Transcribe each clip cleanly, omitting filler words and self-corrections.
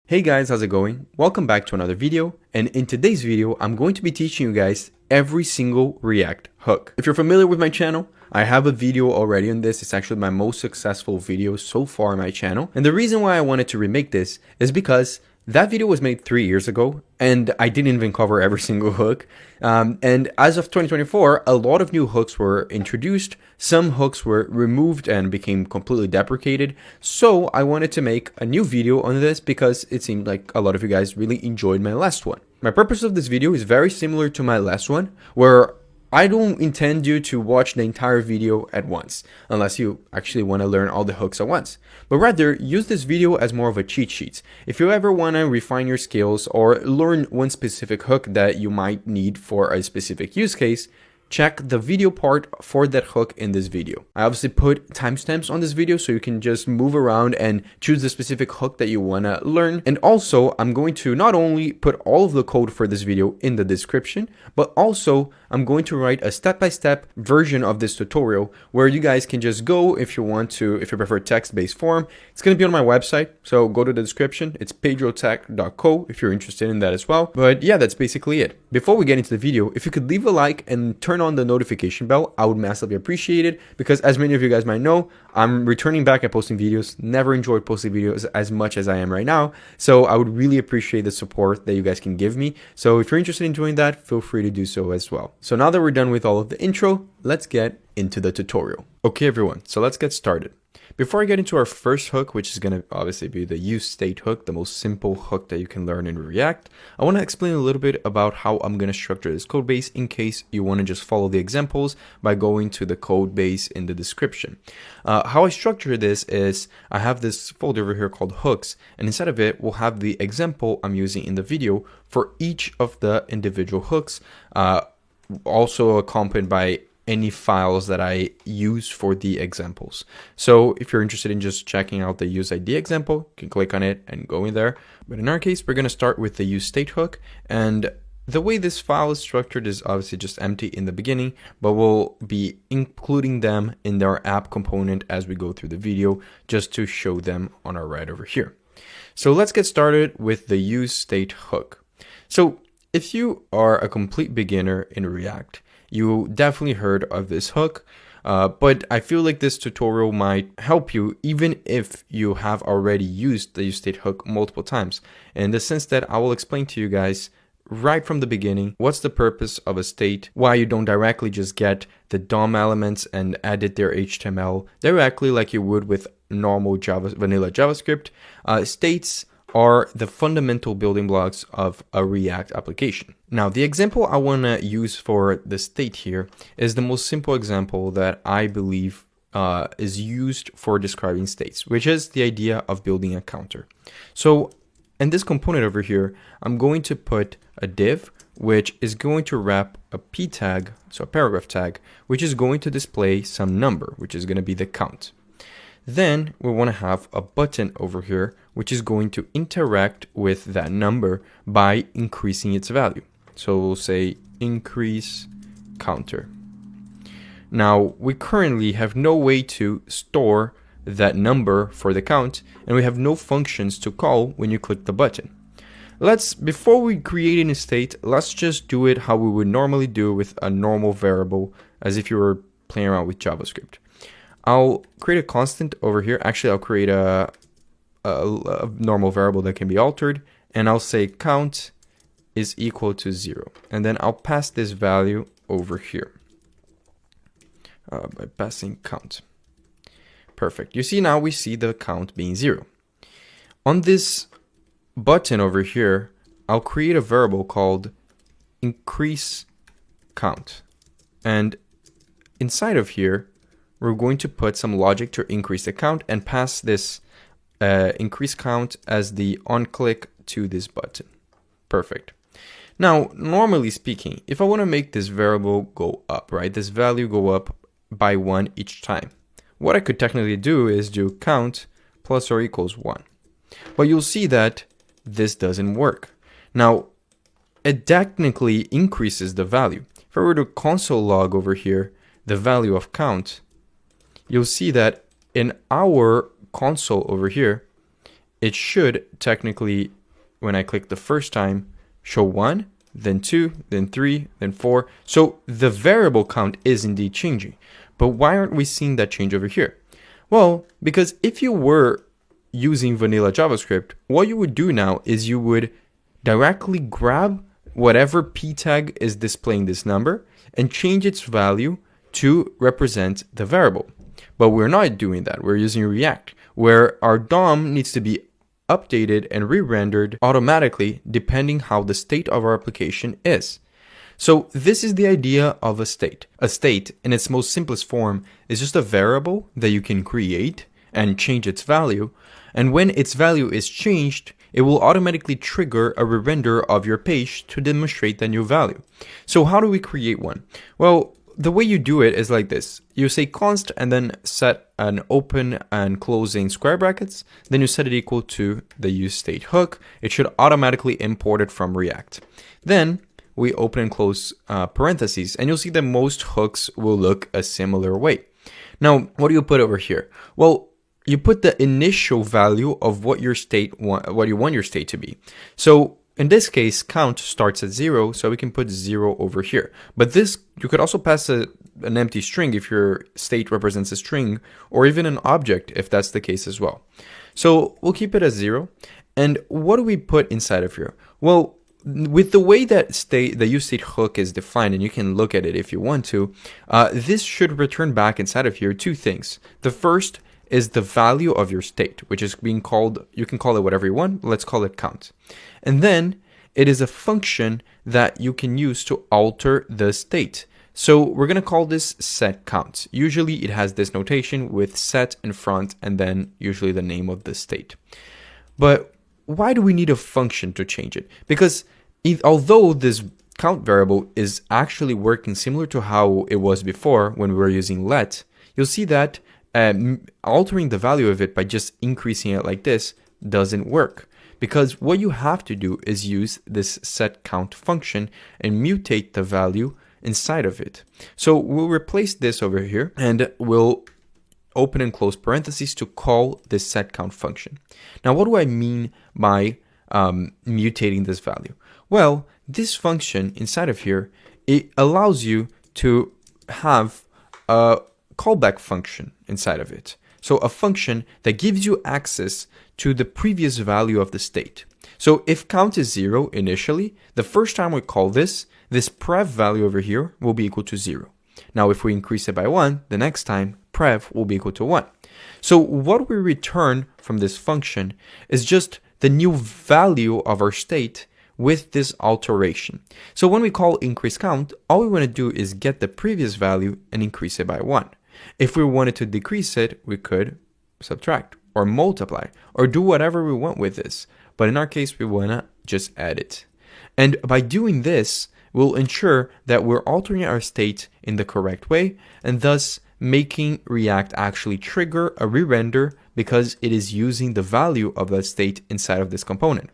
Hey guys, how's it going? Welcome back to another video, and in today's video, I'm going to be teaching you guys every single React hook. If you're familiar with my channel, I have a video already on this. It's actually my most successful video so far on my channel. And the reason why I wanted to remake this is because that video was made 3 years ago, and I didn't even cover every single hook. And as of 2024, a lot of new hooks were introduced. Some hooks were removed and became completely deprecated. So I wanted to make a new video on this because it seemed like a lot of you guys really enjoyed my last one. My purpose of this video is very similar to my last one, where I don't intend you to watch the entire video at once, unless you actually want to learn all the hooks at once. But rather, use this video as more of a cheat sheet. If you ever want to refine your skills or learn one specific hook that you might need for a specific use case, check the video part for that hook in this video. I obviously put timestamps on this video so you can just move around and choose the specific hook that you want to learn. And also, I'm going to not only put all of the code for this video in the description, but also I'm going to write a step-by-step version of this tutorial where you guys can just go if you want to, if you prefer text-based form. It's going to be on my website, so go to the description. It's pedrotech.co if you're interested in that as well. But yeah, that's basically it. Before we get into the video, if you could leave a like and turn on the notification bell, I would massively appreciate it, because as many of you guys might know, I'm returning back at posting videos. Never enjoyed posting videos as much as I am right now, so I would really appreciate the support that you guys can give me. So if you're interested in doing that, feel free to do so as well. So now that we're done with all of the intro, let's get into the tutorial. Okay everyone, so let's get started. Before I get into our first hook, which is going to obviously be the use state hook, the most simple hook that you can learn in React, I want to explain a little bit about how I'm going to structure this code base in case you want to just follow the examples by going to the code base in the description. How I structure this is I have this folder over here called hooks, and inside of it, we'll have the example I'm using in the video for each of the individual hooks, also accompanied by any files that I use for the examples. So if you're interested in just checking out the use ID example, you can click on it and go in there. But in our case, we're going to start with the use state hook. And the way this file is structured is obviously just empty in the beginning, but we'll be including them in our app component as we go through the video, just to show them on our right over here. So let's get started with the use state hook. So if you are a complete beginner in React, you definitely heard of this hook, but I feel like this tutorial might help you even if you have already used the useState hook multiple times, in the sense that I will explain to you guys right from the beginning what's the purpose of a state, why you don't directly just get the DOM elements and edit their HTML directly like you would with normal vanilla JavaScript. States are the fundamental building blocks of a React application. Now, the example I want to use for the state here is the most simple example that I believe is used for describing states, which is the idea of building a counter. So in this component over here, I'm going to put a div, which is going to wrap a p tag, so a paragraph tag, which is going to display some number, which is going to be the count. Then we want to have a button over here, which is going to interact with that number by increasing its value. So we'll say increase counter. Now, we currently have no way to store that number for the count, and we have no functions to call when you click the button. Before we create any state, let's just do it how we would normally do with a normal variable, as if you were playing around with JavaScript. I'll create a constant over here. Actually, I'll create a normal variable that can be altered, and I'll say count is equal to 0. And then I'll pass this value over here by passing count. Perfect. You see, now we see the count being 0. On this button over here, I'll create a variable called increase count. And inside of here, we're going to put some logic to increase the count and pass this increase count as the on click to this button. Perfect. Now, normally speaking, if I want to make this variable go up, right, this value go up by 1 each time, what I could technically do is do count plus or equals 1. But you'll see that this doesn't work. Now, it technically increases the value. If I were to console log over here the value of count, you'll see that in our console over here, it should technically, when I click the first time, show 1, then 2, then 3, then 4. So the variable count is indeed changing. But why aren't we seeing that change over here? Well, because if you were using vanilla JavaScript, what you would do now is you would directly grab whatever p tag is displaying this number and change its value to represent the variable. But we're not doing that. We're using React, where our DOM needs to be updated and re-rendered automatically depending how the state of our application is. So this is the idea of a state. A state, in its most simplest form, is just a variable that you can create and change its value. And when its value is changed, it will automatically trigger a re-render of your page to demonstrate the new value. So how do we create one? Well, the way you do it is like this. You say const and then set an open and closing square brackets. Then you set it equal to the useState hook. It should automatically import it from React. Then we open and close parentheses, and you'll see that most hooks will look a similar way. Now, what do you put over here? Well, you put the initial value of what you want your state to be. So in this case, count starts at 0, so we can put 0 over here. But this, you could also pass an empty string if your state represents a string, or even an object if that's the case as well. So we'll keep it as 0. And what do we put inside of here? Well, with the way that the useState hook is defined, and you can look at it if you want to, this should return back inside of here two things. The first is the value of your state, which is being called, you can call it whatever you want, let's call it count. And then it is a function that you can use to alter the state. So we're going to call this set count. Usually it has this notation with set in front and then usually the name of the state. But why do we need a function to change it? Because although this count variable is actually working similar to how it was before when we were using let, you'll see that altering the value of it by just increasing it like this doesn't work, because what you have to do is use this set count function and mutate the value inside of it. So we'll replace this over here and we'll open and close parentheses to call this set count function. Now, what do I mean by mutating this value? Well, this function inside of here, it allows you to have a callback function inside of it. So a function that gives you access to the previous value of the state. So if count is 0 initially, the first time we call this prev value over here will be equal to 0. Now, if we increase it by 1, the next time prev will be equal to 1. So what we return from this function is just the new value of our state with this alteration. So when we call increase count, all we want to do is get the previous value and increase it by 1. If we wanted to decrease it, we could subtract or multiply or do whatever we want with this. But in our case, we want to just add it. And by doing this, we'll ensure that we're altering our state in the correct way and thus making React actually trigger a re-render because it is using the value of that state inside of this component.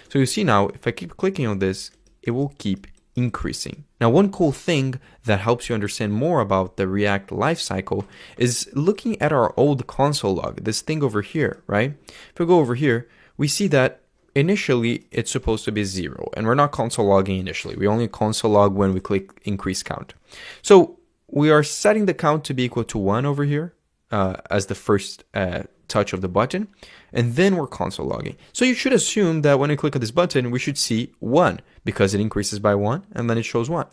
So you see now, if I keep clicking on this, it will keep increasing. Now, one cool thing that helps you understand more about the React lifecycle is looking at our old console log, this thing over here, right? If we go over here, we see that initially it's supposed to be 0, and we're not console logging initially. We only console log when we click increase count. So we are setting the count to be equal to 1 over here as the first touch of the button, and then we're console logging. So you should assume that when I click on this button, we should see 1 because it increases by 1 and then it shows 1.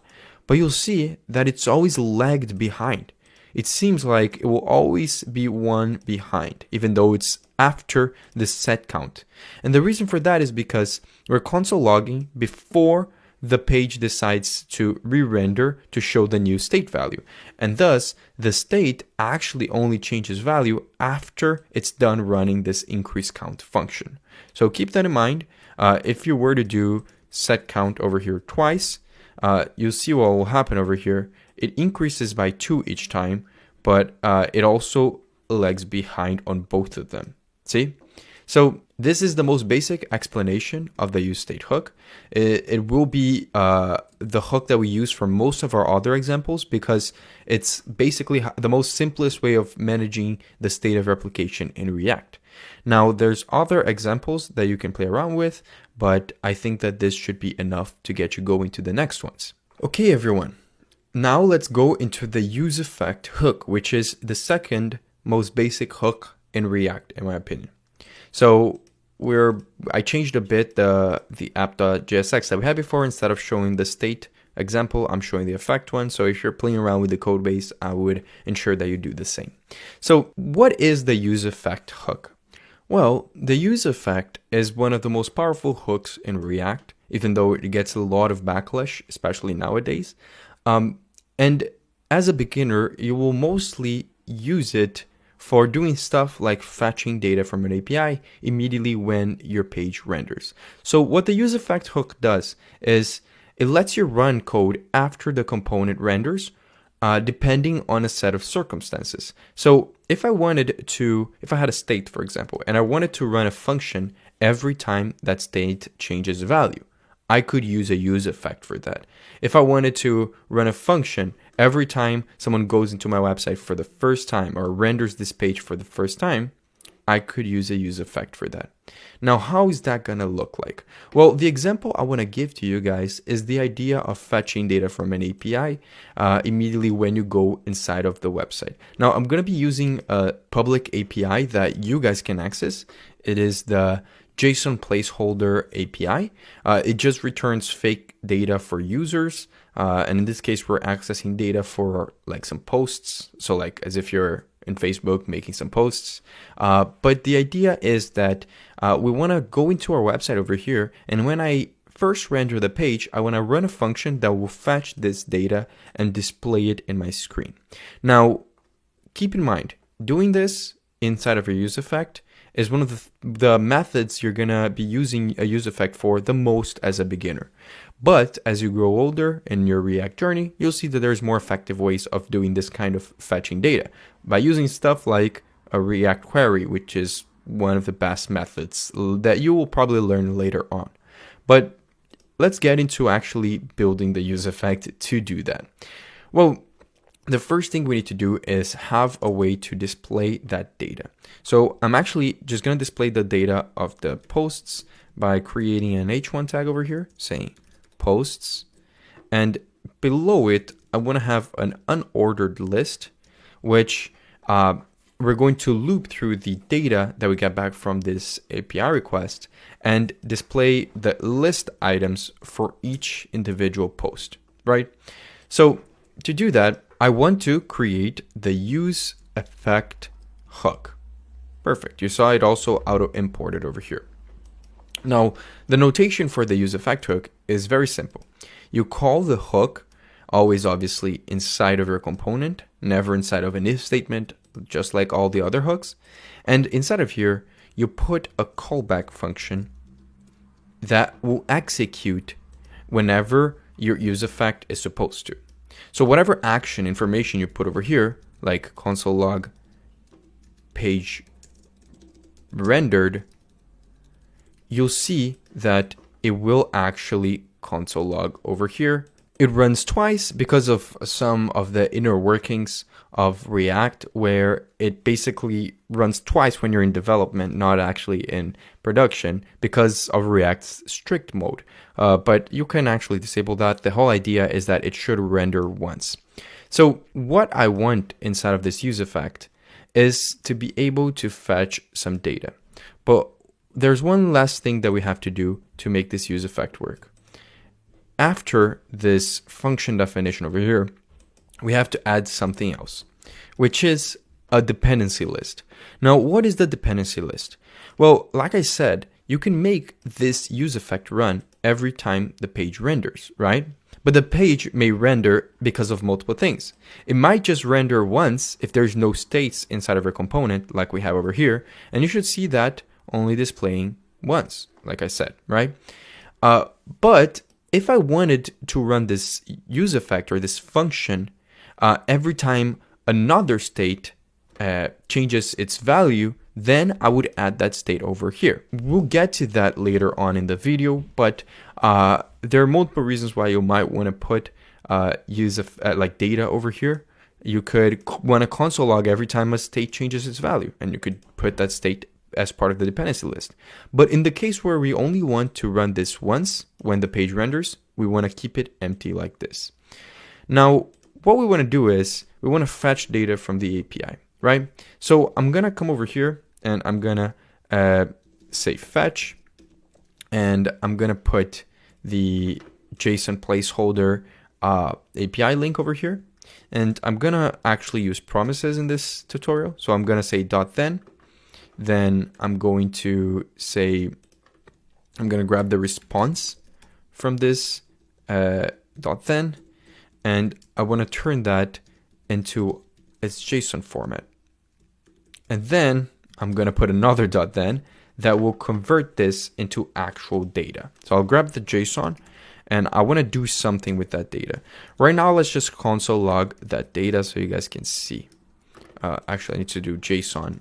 But you'll see that it's always lagged behind. It seems like it will always be 1 behind, even though it's after the set count. And the reason for that is because we're console logging before the page decides to re-render to show the new state value. And thus, the state actually only changes value after it's done running this increase count function. So keep that in mind. If you were to do set count over here twice, you'll see what will happen over here. It increases by 2 each time, but it also lags behind on both of them. See? So This is the most basic explanation of the useState hook. It will be the hook that we use for most of our other examples because it's basically the most simplest way of managing the state of your application in React. Now, there's other examples that you can play around with, but I think that this should be enough to get you going to the next ones. Okay, everyone. Now let's go into the useEffect hook, which is the second most basic hook in React, in my opinion. So I changed a bit the app.jsx that we had before. Instead of showing the state example, I'm showing the effect one. So if you're playing around with the code base, I would ensure that you do the same. So what is the useEffect hook? Well, the useEffect is one of the most powerful hooks in React, even though it gets a lot of backlash, especially nowadays. And as a beginner, you will mostly use it for doing stuff like fetching data from an API immediately when your page renders. So what the useEffect hook does is it lets you run code after the component renders, depending on a set of circumstances. So if I had a state, for example, and I wanted to run a function every time that state changes value, I could use a useEffect for that. If I wanted to run a function every time someone goes into my website for the first time or renders this page for the first time, I could use a useEffect for that. Now, how is that going to look like? Well, the example I want to give to you guys is the idea of fetching data from an API immediately when you go inside of the website. Now, I'm going to be using a public API that you guys can access. It is the JSON placeholder API. It just returns fake data for users. And in this case, we're accessing data for like some posts. So like as if you're in Facebook making some posts. But the idea is that we want to go into our website over here. And when I first render the page, I want to run a function that will fetch this data and display it in my screen. Now, keep in mind, doing this inside of your useEffect is one of the methods you're going to be using a useEffect for the most as a beginner. But as you grow older in your React journey, you'll see that there's more effective ways of doing this kind of fetching data by using stuff like a React query, which is one of the best methods that you will probably learn later on. But let's get into actually building the useEffect to do that. Well, the first thing we need to do is have a way to display that data. So I'm actually just going to display the data of the posts by creating an h1 tag over here saying posts. And below it, I want to have an unordered list, which we're going to loop through the data that we get back from this API request and display the list items for each individual post, right? So to do that, I want to create the useEffect hook. Perfect. You saw it also auto-imported over here. Now, the notation for the useEffect hook is very simple. You call the hook, always obviously inside of your component, never inside of an if statement, just like all the other hooks. And inside of here, you put a callback function that will execute whenever your useEffect is supposed to. So whatever action information you put over here, like console log page rendered, you'll see that it will actually console log over here. It runs twice because of some of the inner workings of React, where it basically runs twice when you're in development, not actually in production, because of React's strict mode. But you can actually disable that. The whole idea is that it should render once. So what I want inside of this useEffect is to be able to fetch some data. But there's one last thing that we have to do to make this useEffect work. After this function definition over here, we have to add something else, which is a dependency list. Now, what is the dependency list? Well, like I said, you can make this useEffect run every time the page renders, right? But the page may render because of multiple things. It might just render once if there's no states inside of a component like we have over here, and you should see that only displaying once, like I said, right? But if I wanted to run this useEffect or this function every time another state changes its value, then I would add that state over here. We'll get to that later on in the video, but there are multiple reasons why you might want to put use of like data over here. You could want to console log every time a state changes its value, and you could put that state as part of the dependency list. But in the case where we only want to run this once when the page renders, we want to keep it empty like this. Now, what we want to do is we want to fetch data from the API, right? So I'm going to come over here and I'm going to say fetch, and I'm going to put the JSON placeholder API link over here. And I'm going to actually use promises in this tutorial. So I'm going to say then I'm going to say, I'm going to grab the response from this .then, and I want to turn that into its JSON format. And then I'm going to put another .then that will convert this into actual data. So I'll grab the JSON and I want to do something with that data. Right now, let's just console log that data so you guys can see. Actually, I need to do JSON,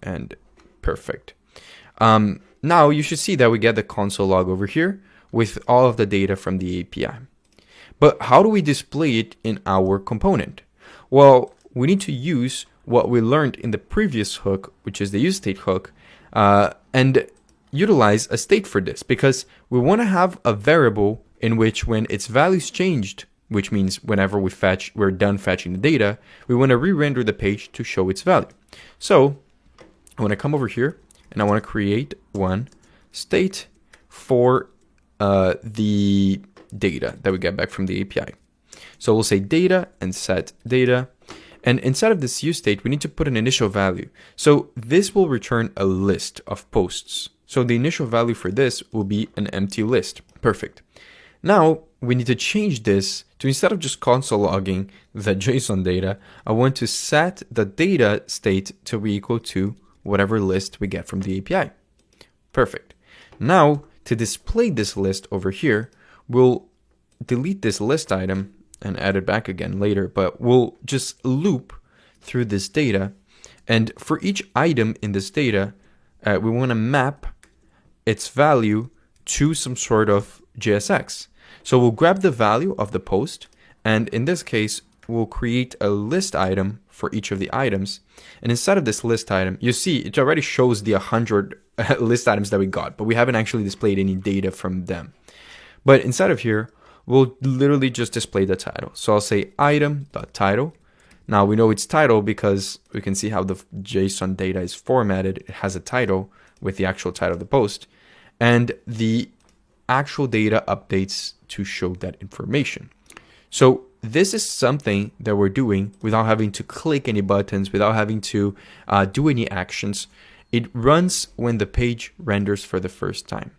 and perfect. Now you should see that we get the console log over here with all of the data from the API. But how do we display it in our component? Well, we need to use what we learned in the previous hook, which is the useState hook, and utilize a state for this, because we want to have a variable in which when its values changed, which means whenever we're done fetching the data, we want to re-render the page to show its value. So I want to come over here and I want to create one state for the data that we get back from the API. So we'll say data and set data. And inside of this useState, we need to put an initial value. So this will return a list of posts. So the initial value for this will be an empty list. Perfect. Now we need to change this to, instead of just console logging the JSON data, I want to set the data state to be equal to whatever list we get from the API. Perfect. Now to display this list over here, we'll delete this list item and add it back again later, but we'll just loop through this data. And for each item in this data, we want to map its value to some sort of JSX. So we'll grab the value of the post, and in this case, we'll create a list item for each of the items. And inside of this list item, you see it already shows the 100 list items that we got, but we haven't actually displayed any data from them. But inside of here, we'll literally just display the title. So I'll say item.title. Now we know it's title because we can see how the JSON data is formatted. It has a title with the actual title of the post, and the actual data updates to show that information. So this is something that we're doing without having to click any buttons, without having to do any actions. It runs when the page renders for the first time.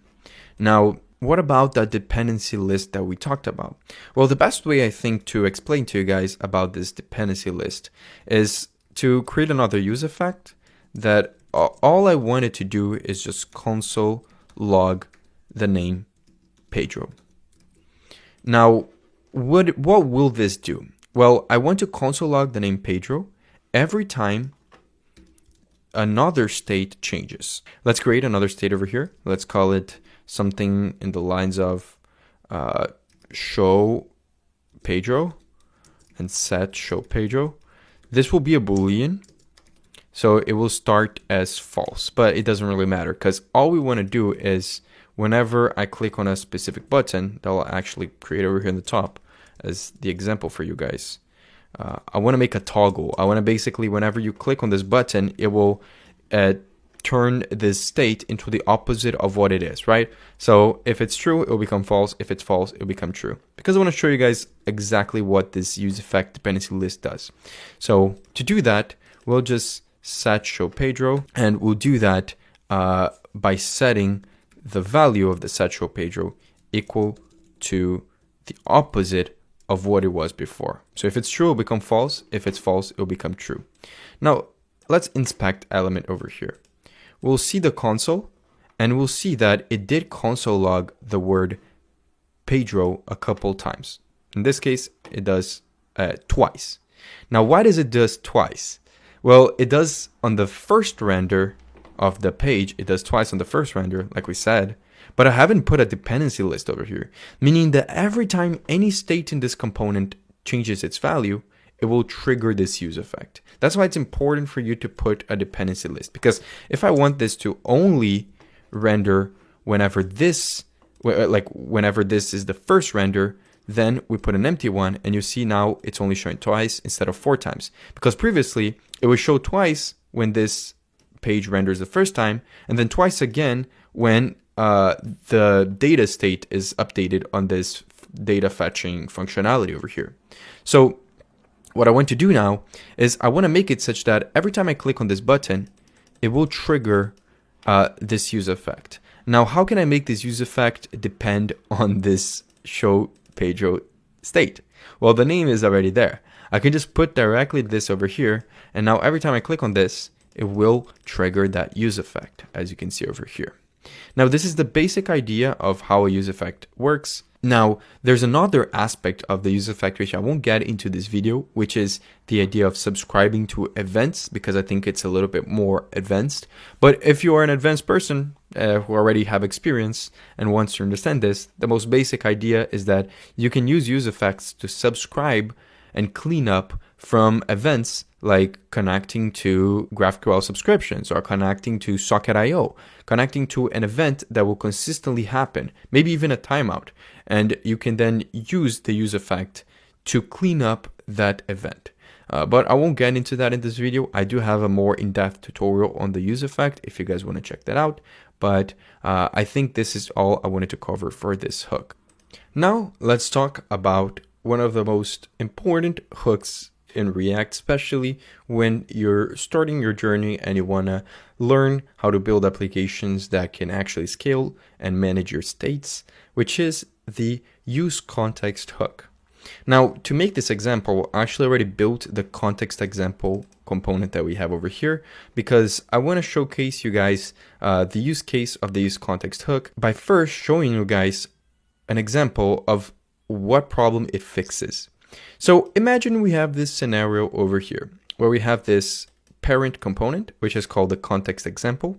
Now, what about that dependency list that we talked about? Well, the best way I think to explain to you guys about this dependency list is to create another use effect that all I wanted to do is just console log the name Pedro. Now, what will this do? Well, I want to console log the name Pedro every time another state changes. Let's create another state over here. Let's call it something in the lines of show Pedro and set show Pedro. This will be a Boolean, so it will start as false, but it doesn't really matter because all we want to do is whenever I click on a specific button, that will actually create over here in the top as the example for you guys. I want to make a toggle. I want to basically, whenever you click on this button, it will turn this state into the opposite of what it is, right? So if it's true, it will become false. If it's false, it will become true. Because I want to show you guys exactly what this use effect dependency list does. So to do that, we'll just set show Pedro, and we'll do that by setting the value of the set show Pedro equal to the opposite of what it was before. So if it's true, it'll become false. If it's false, it'll become true. Now, let's inspect element over here. We'll see the console, and we'll see that it did console log the word Pedro a couple times. In this case, it does twice. Now, why does it do twice? Well, it does on the first render of the page. It does twice on the first render, like we said. But I haven't put a dependency list over here, meaning that every time any state in this component changes its value, it will trigger this use effect. That's why it's important for you to put a dependency list, because if I want this to only render whenever this is the first render, then we put an empty one, and you see now it's only showing twice instead of 4 times, because previously it would show twice when this page renders the first time, and then twice again when the data state is updated on this data fetching functionality over here. So what I want to do now is I want to make it such that every time I click on this button, it will trigger this use effect. Now, how can I make this use effect depend on this show page state? Well, the name is already there. I can just put directly this over here, and now every time I click on this, it will trigger that use effect, as you can see over here. Now, this is the basic idea of how a use effect works. Now, there's another aspect of the use effect which I won't get into this video, which is the idea of subscribing to events, because I think it's a little bit more advanced. But if you are an advanced person who already have experience and wants to understand this, the most basic idea is that you can use use effects to subscribe and clean up from events like connecting to GraphQL subscriptions or connecting to Socket.io, connecting to an event that will consistently happen, maybe even a timeout. And you can then use the use effect to clean up that event. But I won't get into that in this video. I do have a more in-depth tutorial on the use effect if you guys want to check that out. But I think this is all I wanted to cover for this hook. Now let's talk about one of the most important hooks in React, especially when you're starting your journey and you want to learn how to build applications that can actually scale and manage your states, which is the use context hook. Now, to make this example, I actually already built the context example component that we have over here, because I want to showcase you guys the use case of the use context hook by first showing you guys an example of what problem it fixes. So imagine we have this scenario over here where we have this parent component, which is called the context example.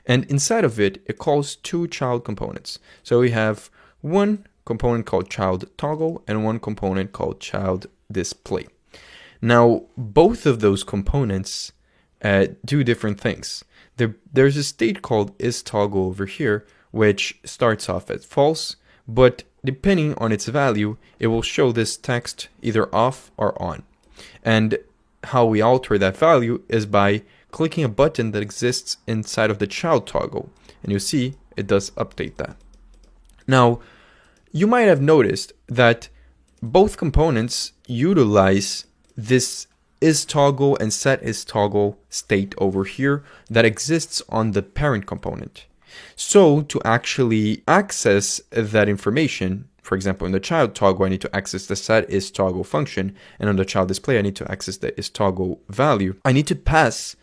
And inside of it, it calls 2 child components. So we have one component called child toggle and one component called child display. Now, both of those components do different things. There's a state called isToggle over here, which starts off as false, but depending on its value, it will show this text either off or on. And how we alter that value is by clicking a button that exists inside of the child toggle. And you'll see it does update that. Now, you might have noticed that both components utilize this isToggle and setIsToggle state over here that exists on the parent component. So to actually access that information, for example, in the child toggle, I need to access the setIsToggle function, and on the child display, I need to access the isToggle value. I need to pass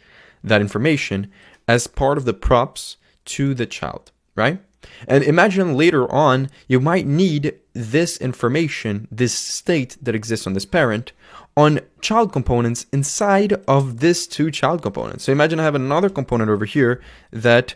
that information as part of the props to the child, right? And imagine later on, you might need this information, this state that exists on this parent, on child components inside of this 2 child components. So imagine I have another component over here that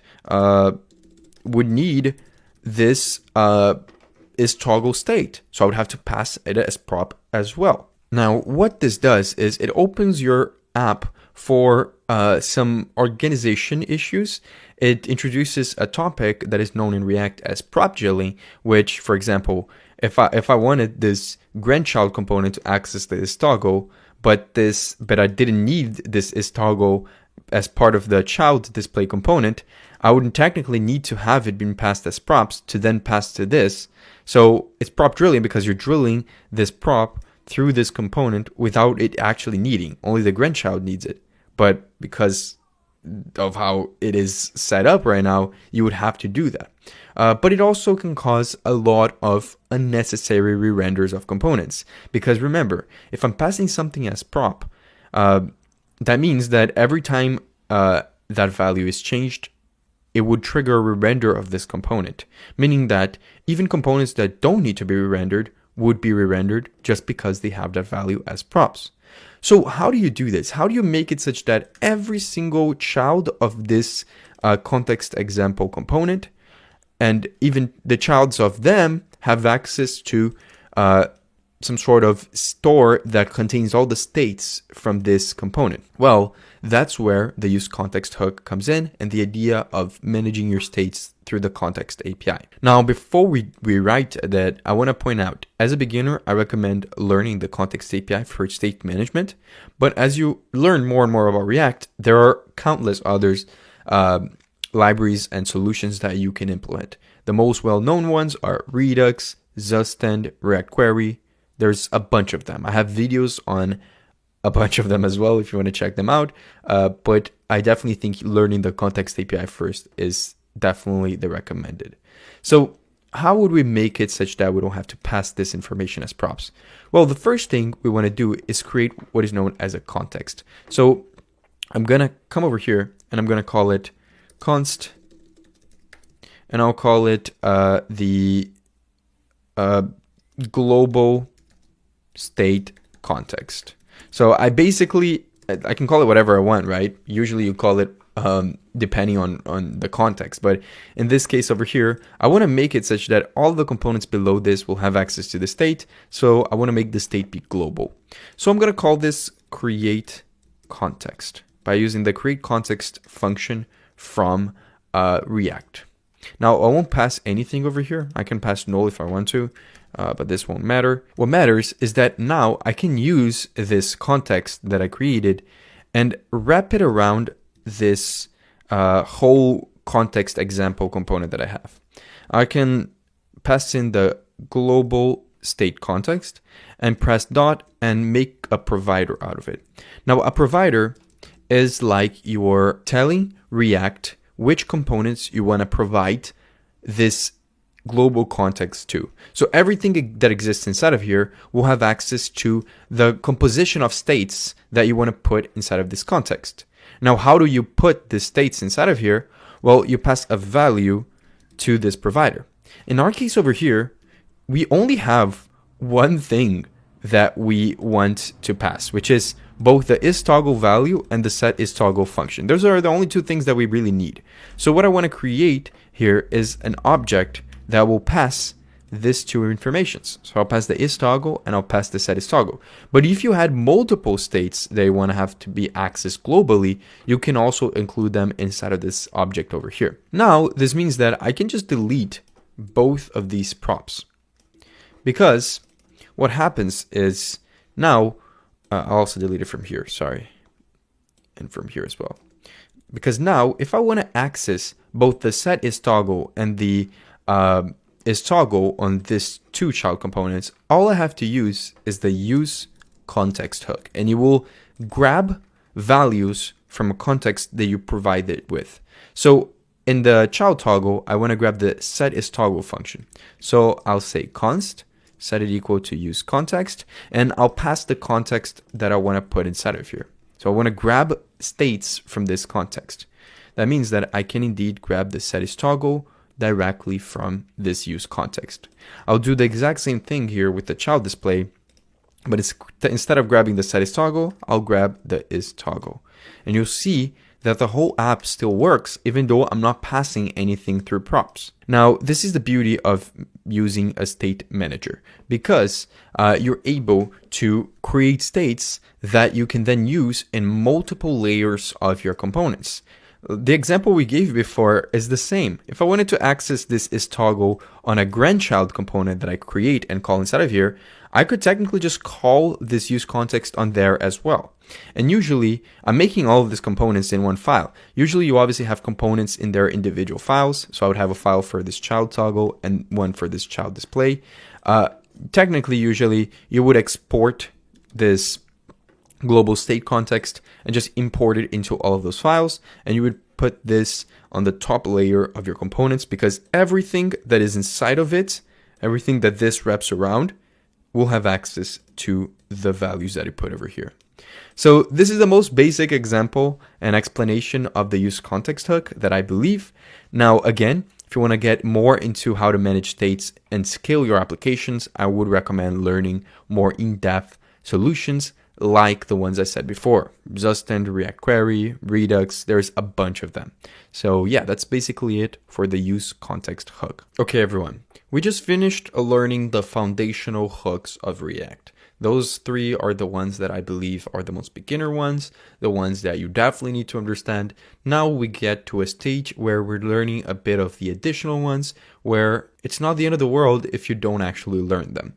would need this isToggle state. So I would have to pass it as prop as well. Now, what this does is it opens your app for some organization issues. It introduces a topic that is known in React as prop jilling, which, for example, if I wanted this grandchild component to access the isToggle, but I didn't need this isToggle as part of the child display component, I wouldn't technically need to have it being passed as props to then pass to this. So it's prop drilling because you're drilling this prop through this component without it actually needing. Only the grandchild needs it. But because of how it is set up right now, you would have to do that. But it also can cause a lot of unnecessary re-renders of components. Because remember, if I'm passing something as prop, that means that every time that value is changed, it would trigger a re-render of this component. Meaning that even components that don't need to be re-rendered would be re-rendered just because they have that value as props. So how do you do this? How do you make it such that every single child of this context example component and even the childs of them have access to some sort of store that contains all the states from this component? Well, that's where the use context hook comes in and the idea of managing your states through the context API. Now, before we write that, I want to point out, as a beginner, I recommend learning the context API for state management. But as you learn more and more about React, there are countless others libraries and solutions that you can implement. The most well-known ones are Redux, Zustand, React Query. There's a bunch of them. I have videos on a bunch of them as well if you want to check them out. But I definitely think learning the context API first is definitely the recommended. So how would we make it such that we don't have to pass this information as props? Well, the first thing we want to do is create what is known as a context. So I'm going to come over here and I'm going to call it const, and I'll call it the global state context. So I can call it whatever I want, right? Usually you call it depending on the context, but in this case over here, I want to make it such that all the components below this will have access to the state. So I want to make the state be global. So I'm going to call this create context by using the create context function from React. Now I won't pass anything over here. I can pass null if I want to, but this won't matter. What matters is that now I can use this context that I created and wrap it around this whole context example component that I have. I can pass in the global state context and press dot and make a provider out of it. Now a provider is like you're telling React which components you want to provide this global context to. So everything that exists inside of here will have access to the composition of states that you want to put inside of this context. Now, how do you put the states inside of here? Well, you pass a value to this provider. In our case over here, we only have one thing that we want to pass, which is both the isToggle value and the setIsToggle function. Those are the only two things that we really need. So what I want to create here is an object that will pass these two informations. So I'll pass the isToggle and I'll pass the setIsToggle. But if you had multiple states that you want to have to be accessed globally, you can also include them inside of this object over here. Now, this means that I can just delete both of these props, because what happens is now, I'll also delete it from here, sorry, and from here as well. Because now, if I want to access both the setIsToggle and the isToggle on these two child components, all I have to use is the use context hook, and you will grab values from a context that you provided with. So in the child toggle, I want to grab the setIsToggle function. So I'll say const set it equal to use context, and I'll pass the context that I want to put inside of here. So I want to grab states from this context. That means that I can indeed grab the setIsToggle directly from this use context. I'll do the exact same thing here with the child display, but instead of grabbing the setIsToggle, I'll grab the isToggle. And you'll see that the whole app still works even though I'm not passing anything through props. Now, this is the beauty of using a state manager, because you're able to create states that you can then use in multiple layers of your components. The example we gave before is the same. If I wanted to access this isToggle on a grandchild component that I create and call inside of here, I could technically just call this use context on there as well. And usually I'm making all of these components in one file. Usually you obviously have components in their individual files. So I would have a file for this child toggle and one for this child display. Technically, usually you would export this global state context and just import it into all of those files. And you would put this on the top layer of your components, because everything that is inside of it, everything that this wraps around, will have access to the values that you put over here. So this is the most basic example and explanation of the use context hook that I believe. Now, again, if you want to get more into how to manage states and scale your applications, I would recommend learning more in-depth solutions like the ones I said before. Zustand, React Query, Redux, there's a bunch of them. So yeah, that's basically it for the use context hook. Okay, everyone, we just finished learning the foundational hooks of React. Those three are the ones that I believe are the most beginner ones, the ones that you definitely need to understand. Now we get to a stage where we're learning a bit of the additional ones, where it's not the end of the world if you don't actually learn them.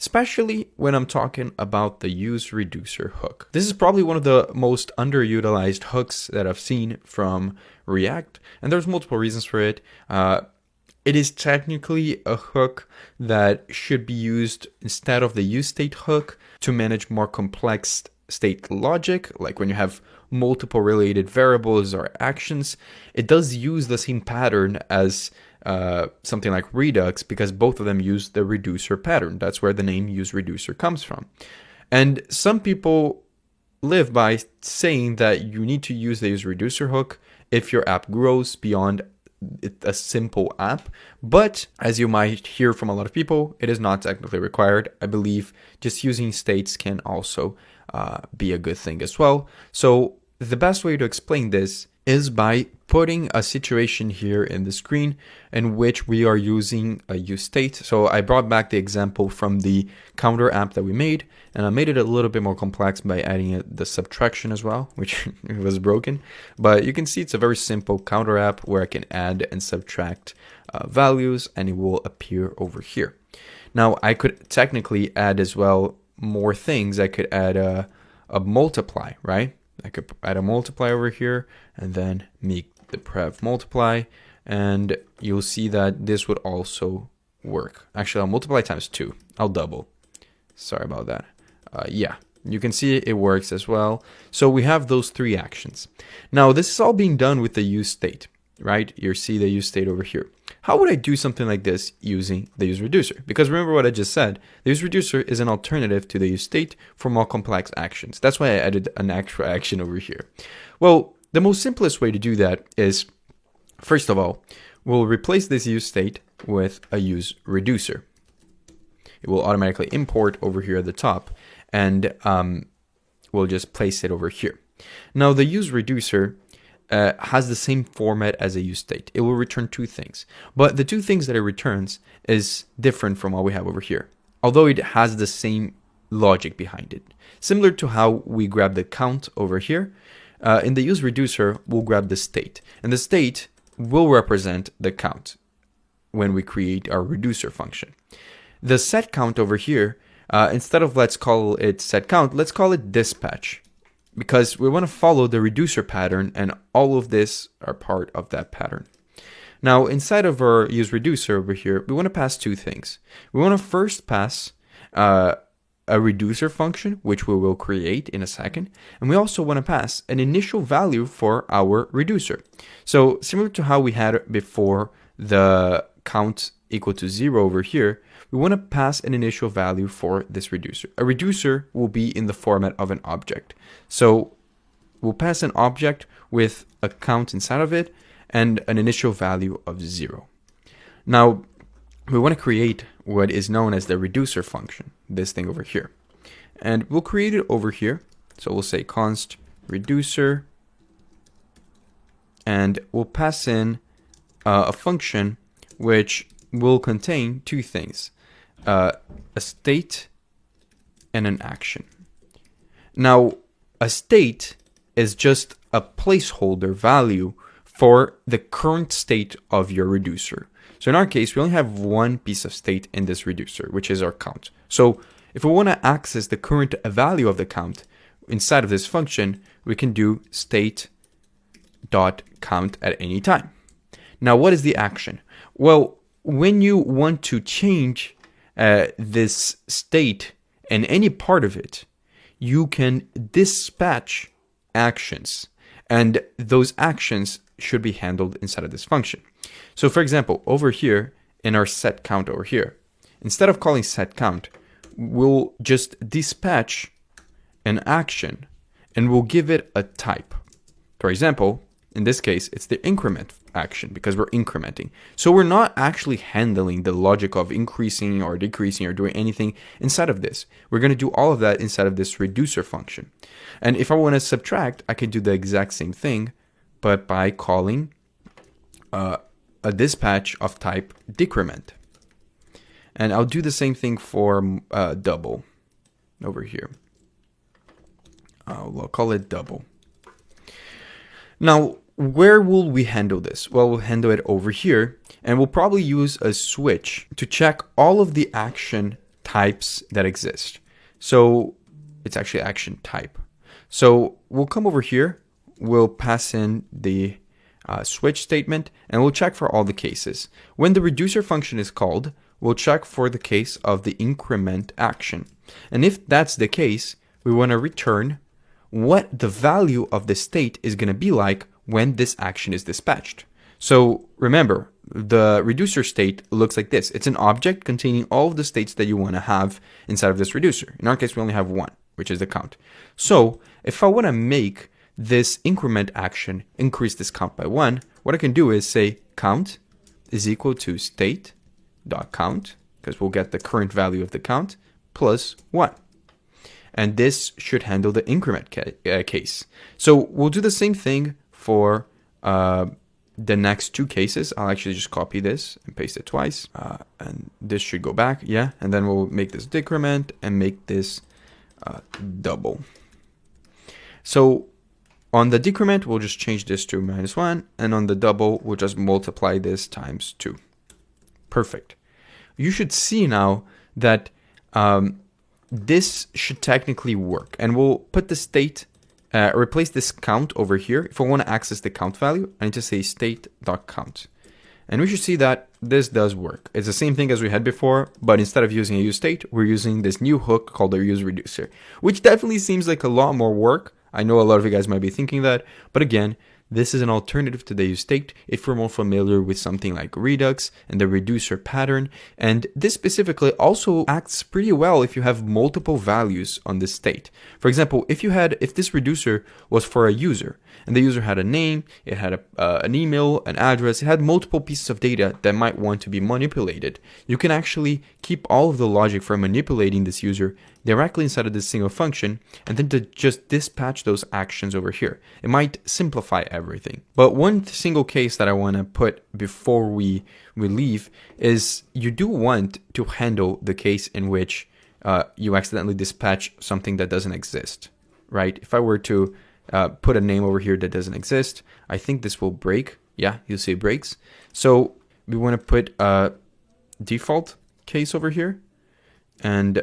Especially when I'm talking about the use reducer hook. This is probably one of the most underutilized hooks that I've seen from React, and there's multiple reasons for it. It is technically a hook that should be used instead of the use state hook to manage more complex state logic, like when you have multiple related variables or actions. It does use the same pattern as something like Redux, because both of them use the reducer pattern. That's where the name use reducer comes from. And some people live by saying that you need to use the use reducer hook if your app grows beyond a simple app, but as you might hear from a lot of people, it is not technically required. I believe just using states can also be a good thing as well. So the best way to explain this is by putting a situation here in the screen in which we are using a use state. So I brought back the example from the counter app that we made, and I made it a little bit more complex by adding the subtraction as well, which was broken. But you can see it's a very simple counter app where I can add and subtract values, and it will appear over here. Now I could technically add as well more things. I could add a multiply, right? I could add a multiply over here and then make the prev multiply, and you'll see that this would also work. Actually, I'll multiply times 2. I'll double. Sorry about that. Yeah, you can see it works as well. So we have those three actions. Now, this is all being done with the use state, right? You see the use state over here. How would I do something like this using the use reducer? Because remember what I just said, the use reducer is an alternative to the use state for more complex actions. That's why I added an extra action over here. Well, the most simplest way to do that is, first of all, we'll replace this use state with a use reducer. It will automatically import over here at the top, and we'll just place it over here. Now, the use reducer has the same format as a use state. It will return two things, but the two things that it returns is different from what we have over here, although it has the same logic behind it. Similar to how we grab the count over here, in the use reducer, we'll grab the state, and the state will represent the count when we create our reducer function. The set count over here, instead of let's call it set count, let's call it dispatch, because we want to follow the reducer pattern, and all of this are part of that pattern. Now, inside of our use reducer over here, we want to pass two things. We want to first pass a reducer function, which we will create in a second, and we also want to pass an initial value for our reducer. So similar to how we had before the count equal to 0 over here, we want to pass an initial value for this reducer. A reducer will be in the format of an object. So we'll pass an object with a count inside of it and an initial value of 0. Now, we want to create what is known as the reducer function, this thing over here. And we'll create it over here. So we'll say const reducer, and we'll pass in a function which will contain two things, a state and an action. Now, a state is just a placeholder value for the current state of your reducer. So in our case, we only have one piece of state in this reducer, which is our count. So if we want to access the current value of the count inside of this function, we can do state.count at any time. Now, what is the action? Well, when you want to change this state in any part of it, you can dispatch actions, and those actions should be handled inside of this function. So for example, over here in our set count over here, instead of calling set count, we'll just dispatch an action and we'll give it a type. For example, in this case, it's the increment action because we're incrementing. So we're not actually handling the logic of increasing or decreasing or doing anything inside of this. We're going to do all of that inside of this reducer function. And if I want to subtract, I can do the exact same thing, but by calling a dispatch of type decrement. And I'll do the same thing for double over here. We'll call it double. Now, where will we handle this? Well, we'll handle it over here, and we'll probably use a switch to check all of the action types that exist. So it's actually action type. So we'll come over here, we'll pass in the switch statement, and we'll check for all the cases. When the reducer function is called, we'll check for the case of the increment action. And if that's the case, we want to return what the value of the state is going to be like when this action is dispatched. So remember, the reducer state looks like this. It's an object containing all of the states that you want to have inside of this reducer. In our case, we only have one, which is the count. So if I want to make this increment action increase this count by 1, what I can do is say count is equal to state.count, because we'll get the current value of the count, plus 1. And this should handle the increment case. So we'll do the same thing for the next two cases. I'll actually just copy this and paste it twice. And this should go back, yeah. And then we'll make this decrement and make this double. So on the decrement, we'll just change this to -1. And on the double, we'll just multiply this times 2. Perfect. You should see now that this should technically work. And we'll put the state, replace this count over here. If I want to access the count value, I need to say state.count. And we should see that this does work. It's the same thing as we had before, but instead of using a useState, we're using this new hook called a useReducer, which definitely seems like a lot more work. I know a lot of you guys might be thinking that, but again, this is an alternative to the useState if we're more familiar with something like Redux and the reducer pattern. And this specifically also acts pretty well if you have multiple values on this state. For example, if this reducer was for a user and the user had a name, it had an email, an address, it had multiple pieces of data that might want to be manipulated, you can actually keep all of the logic for manipulating this user directly inside of this single function and then to just dispatch those actions over here. It might simplify everything. But one single case that I want to put before we leave is you do want to handle the case in which you accidentally dispatch something that doesn't exist, right? If I were to put a name over here that doesn't exist, I think this will break. Yeah, you'll see it breaks. So we want to put a default case over here. And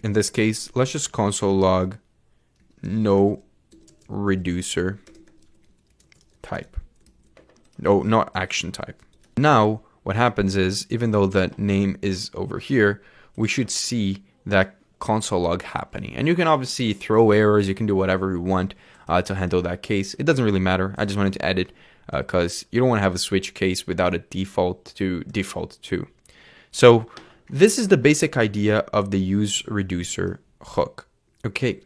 in this case, let's just console log no reducer type. No, not action type. Now, what happens is, even though the name is over here, we should see that console log happening. And you can obviously throw errors, you can do whatever you want to handle that case. It doesn't really matter. I just wanted to add it because you don't want to have a switch case without a default to. So this is the basic idea of the useReducer hook. Okay,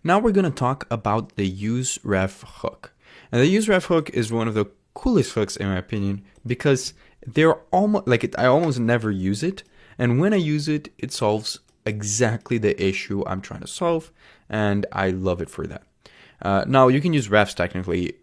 now we're going to talk about the useRef hook. And the useRef hook is one of the coolest hooks in my opinion because they're almost like I almost never use it. And when I use it, it solves exactly the issue I'm trying to solve. And I love it for that. Now you can use refs technically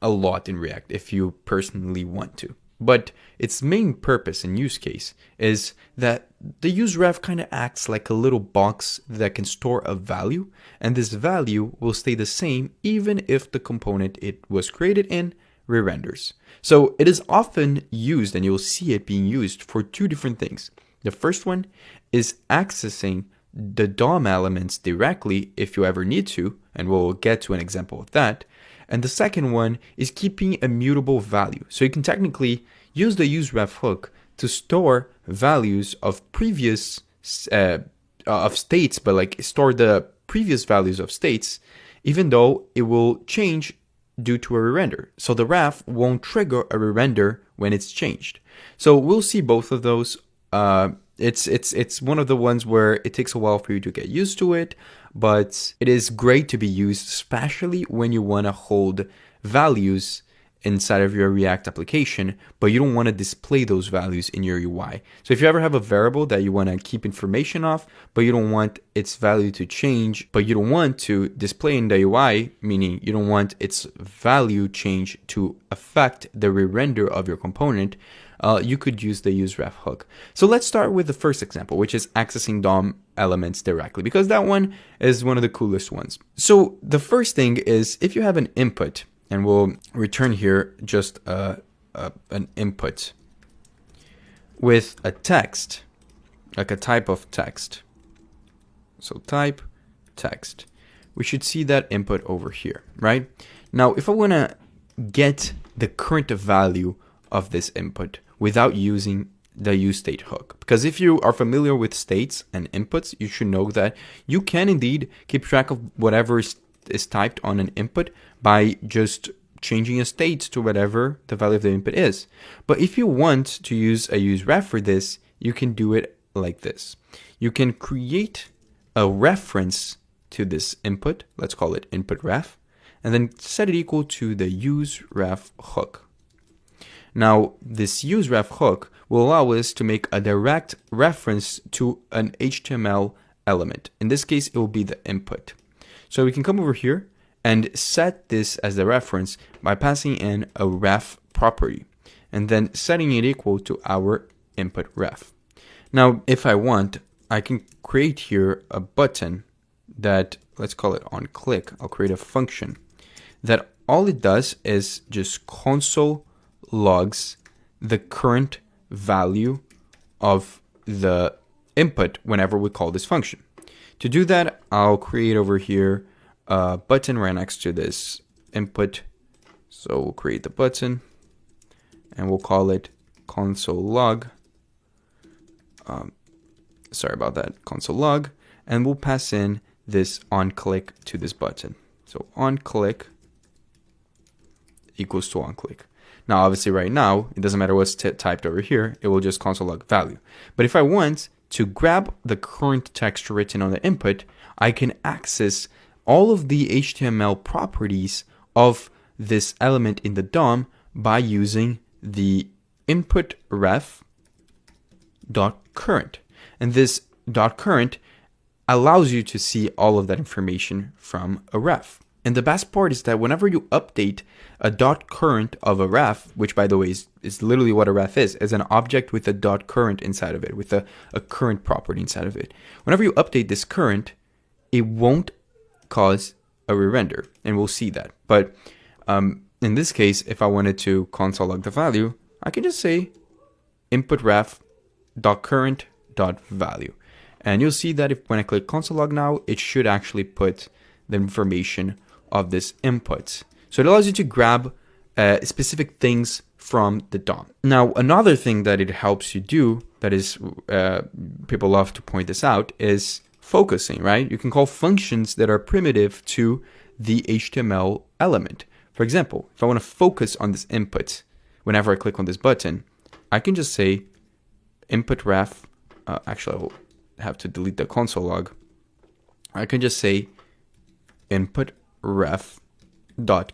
a lot in React if you personally want to. But its main purpose and use case is that the useRef kind of acts like a little box that can store a value, and this value will stay the same even if the component it was created in re-renders. So it is often used, and you'll see it being used for two different things. The first one is accessing the DOM elements directly if you ever need to, and we'll get to an example of that. And the second one is keeping a mutable value. So you can technically use the useRef hook to store values of previous of states, but like store the previous values of states, even though it will change due to a re-render. So the ref won't trigger a re-render when it's changed. So we'll see both of those. It's one of the ones where it takes a while for you to get used to it, but it is great to be used, especially when you want to hold values inside of your React application, but you don't want to display those values in your UI. So if you ever have a variable that you want to keep information of, but you don't want its value to change, but you don't want to display in the UI, meaning you don't want its value change to affect the re-render of your component, you could use the useRef hook. So let's start with the first example, which is accessing DOM elements directly, because that one is one of the coolest ones. So the first thing is, if you have an input, and we'll return here just an input with a text, like a type of text. So type text. We should see that input over here, right? Now, if I want to get the current value of this input without using the useState hook, because if you are familiar with states and inputs, you should know that you can indeed keep track of whatever is typed on an input by just changing a state to whatever the value of the input is. But if you want to use a useRef for this, you can do it like this. You can create a reference to this input, let's call it input ref, and then set it equal to the useRef hook. Now, this useRef hook will allow us to make a direct reference to an HTML element. In this case, it will be the input. So we can come over here and set this as the reference by passing in a ref property and then setting it equal to our input ref. Now, if I want, I can create here a button that, let's call it on click. I'll create a function that all it does is just console logs the current value of the input whenever we call this function. To do that, I'll create over here a button right next to this input. So we'll create the button and we'll call it console log. Sorry about that, console log. And we'll pass in this on click to this button. So on click equals to on click. Now, obviously right now, it doesn't matter what's typed over here, it will just console log value. But if I want to grab the current text written on the input, I can access all of the HTML properties of this element in the DOM by using the input ref .current. And this .current allows you to see all of that information from a ref. And the best part is that whenever you update a .current of a ref, which by the way is literally what a ref is an object with a .current inside of it, with a current property inside of it. Whenever you update this current, it won't cause a re-render, and we'll see that. But in this case, if I wanted to console log the value, I can just say input ref .current .value. And you'll see that when I click console log now, it should actually put the information of this input. So it allows you to grab specific things from the DOM. Now, another thing that it helps you do, that is, people love to point this out, is focusing, right? You can call functions that are primitive to the HTML element. For example, if I want to focus on this input, whenever I click on this button, I can just say input ref, actually I will have to delete the console log. I can just say input ref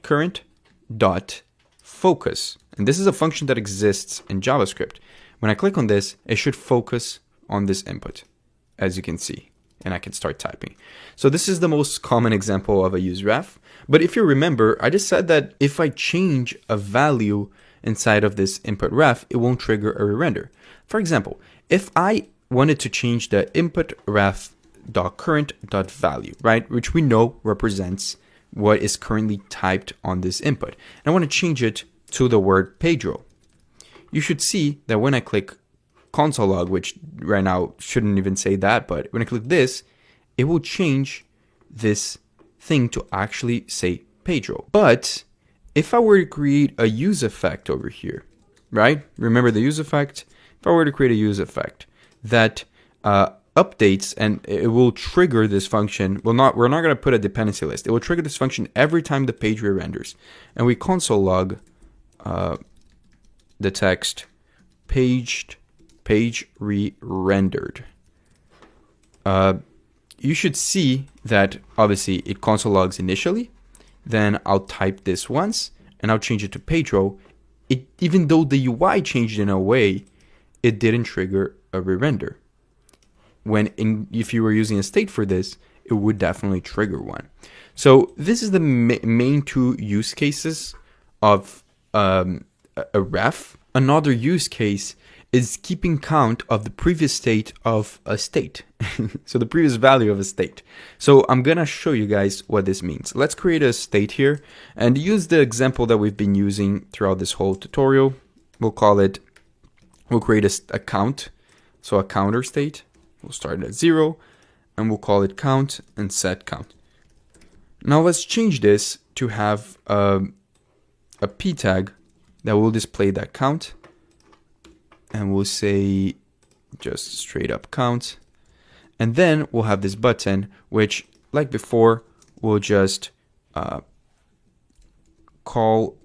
.current .focus. And this is a function that exists in JavaScript. When I click on this, it should focus on this input, as you can see, and I can start typing. So this is the most common example of a useRef. But if you remember, I just said that if I change a value inside of this input ref, it won't trigger a re-render. For example, if I wanted to change the input ref .current .value, right, which we know represents what is currently typed on this input, and I want to change it to the word Pedro, you should see that when I click console log, which right now shouldn't even say that, but when I click this, it will change this thing to actually say Pedro. But if I were to create a use effect over here, right? Remember the use effect? If I were to create a use effect that updates, and it will trigger this function. We're not going to put a dependency list. It will trigger this function every time the page re-renders. And we console log the text page re-rendered. You should see that obviously it console logs initially. Then I'll type this once, and I'll change it to Pedro, even though the UI changed in a way, it didn't trigger a re-render. If you were using a state for this, it would definitely trigger one. So this is the main two use cases of a ref. Another use case is keeping count of the previous state of a state. So the previous value of a state. So I'm gonna show you guys what this means. Let's create a state here and use the example that we've been using throughout this whole tutorial. We'll create a count. So a counter state. We'll start at 0 and we'll call it count and set count. Now let's change this to have a p tag that will display that count, and we'll say just straight up count, and then we'll have this button which, like before, we'll just call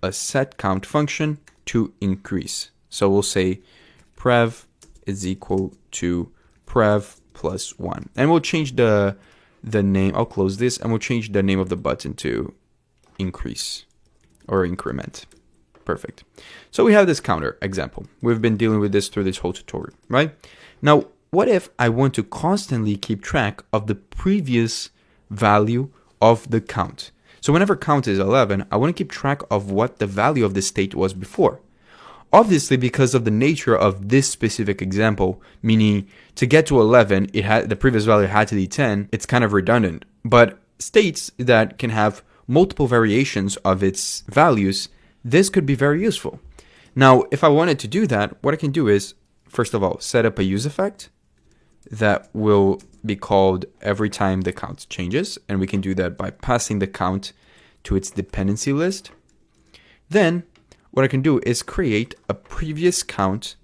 a set count function to increase. So we'll say prev is equal to prev plus 1, and we'll change the name. I'll close this and we'll change the name of the button to increase or increment. Perfect. So we have this counter example. We've been dealing with this through this whole tutorial, right? Now, what if I want to constantly keep track of the previous value of the count? So whenever count is 11, I want to keep track of what the value of the state was before. Obviously, because of the nature of this specific example, meaning to get to 11, the previous value had to be 10, it's kind of redundant. But states that can have multiple variations of its values, this could be very useful. Now, if I wanted to do that, what I can do is, first of all, set up a use effect that will be called every time the count changes. And we can do that by passing the count to its dependency list. Then what I can do is create a previous count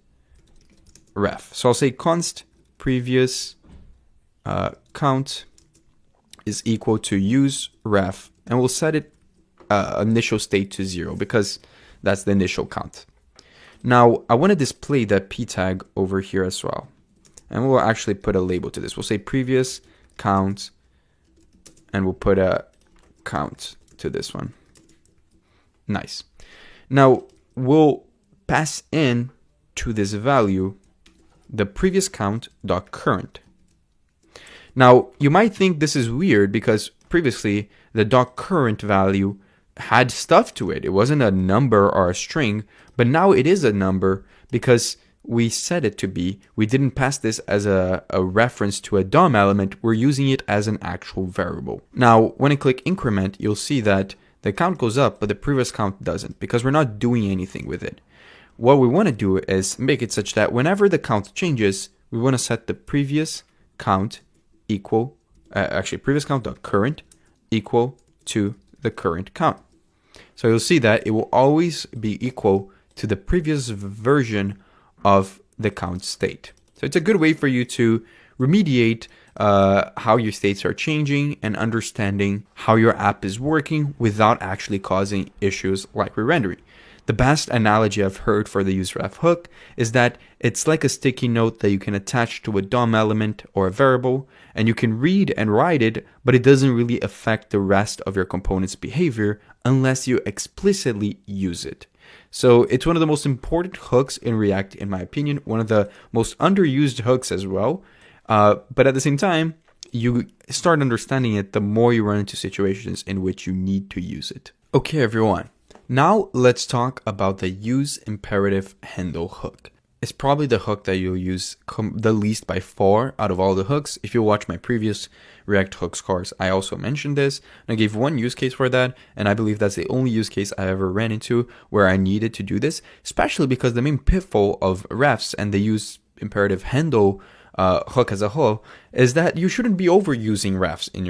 ref. So I'll say const previous count is equal to use ref, and we'll set it initial state to 0 because that's the initial count. Now I want to display that p tag over here as well, and we'll actually put a label to this. We'll say previous count, and we'll put a count to this one. Nice. Now we'll pass in to this value the previous count dot current. Now you might think this is weird because previously the dot current value had stuff to it. It wasn't a number or a string, but now it is a number because we set it to be. We didn't pass this as a reference to a DOM element. We're using it as an actual variable. Now when I click increment, you'll see that the count goes up, but the previous count doesn't because we're not doing anything with it. What we want to do is make it such that whenever the count changes, we want to set the previous count equal, previous count dot current equal to the current count. So you'll see that it will always be equal to the previous version of the count state. So it's a good way for you to remediate how your states are changing and understanding how your app is working without actually causing issues like re-rendering. The best analogy I've heard for the useRef hook is that it's like a sticky note that you can attach to a DOM element or a variable, and you can read and write it, but it doesn't really affect the rest of your component's behavior unless you explicitly use it. So it's one of the most important hooks in React, in my opinion, one of the most underused hooks as well. But at the same time, you start understanding it the more you run into situations in which you need to use it. Okay, everyone. Now let's talk about the use imperative handle hook. It's probably the hook that you'll use the least by far out of all the hooks. If you watch my previous React hooks course, I also mentioned this. And I gave one use case for that, and I believe that's the only use case I ever ran into where I needed to do this, especially because the main pitfall of refs and the use imperative handle hook as a whole is that you shouldn't be overusing refs in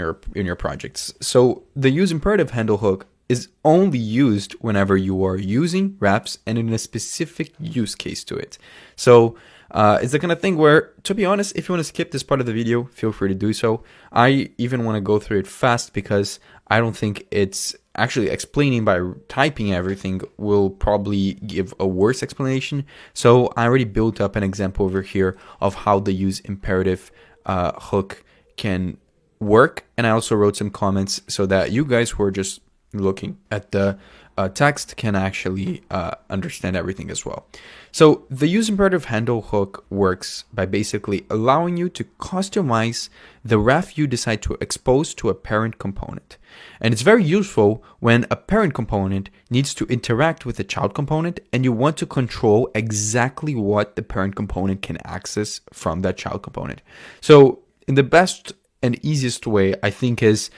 your projects. So the use imperative handle hook is only used whenever you are using refs and in a specific use case to it. So it's the kind of thing where, to be honest, if you want to skip this part of the video, feel free to do so. I even want to go through it fast because I don't think it's actually explaining by typing everything will probably give a worse explanation. So I already built up an example over here of how the use imperative hook can work. And I also wrote some comments so that you guys who are just looking at the text can actually understand everything as well. So the use imperative handle hook works by basically allowing you to customize the ref you decide to expose to a parent component. And it's very useful when a parent component needs to interact with a child component and you want to control exactly what the parent component can access from that child component. So in the best and easiest way, I think, is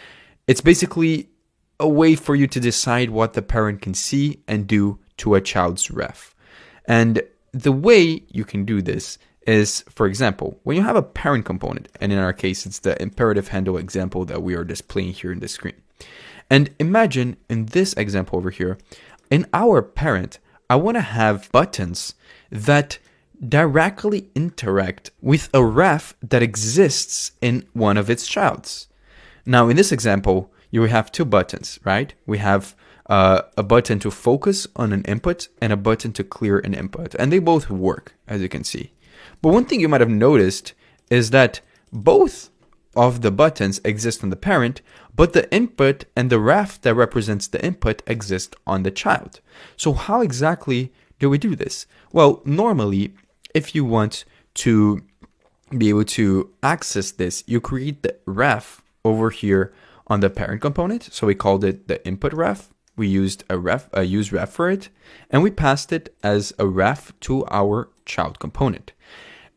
it's basically a way for you to decide what the parent can see and do to a child's ref. And the way you can do this is, for example, when you have a parent component, and in our case, it's the imperative handle example that we are displaying here in the screen. And imagine in this example over here, in our parent, I want to have buttons that directly interact with a ref that exists in one of its childs. Now, in this example, you have two buttons, right? We have a button to focus on an input and a button to clear an input. And they both work, as you can see. But one thing you might have noticed is that both of the buttons exist on the parent, but the input and the ref that represents the input exist on the child. So how exactly do we do this? Well, normally, if you want to be able to access this, you create the ref over here on the parent component. So we called it the input ref. We used a use ref for it, and we passed it as a ref to our child component.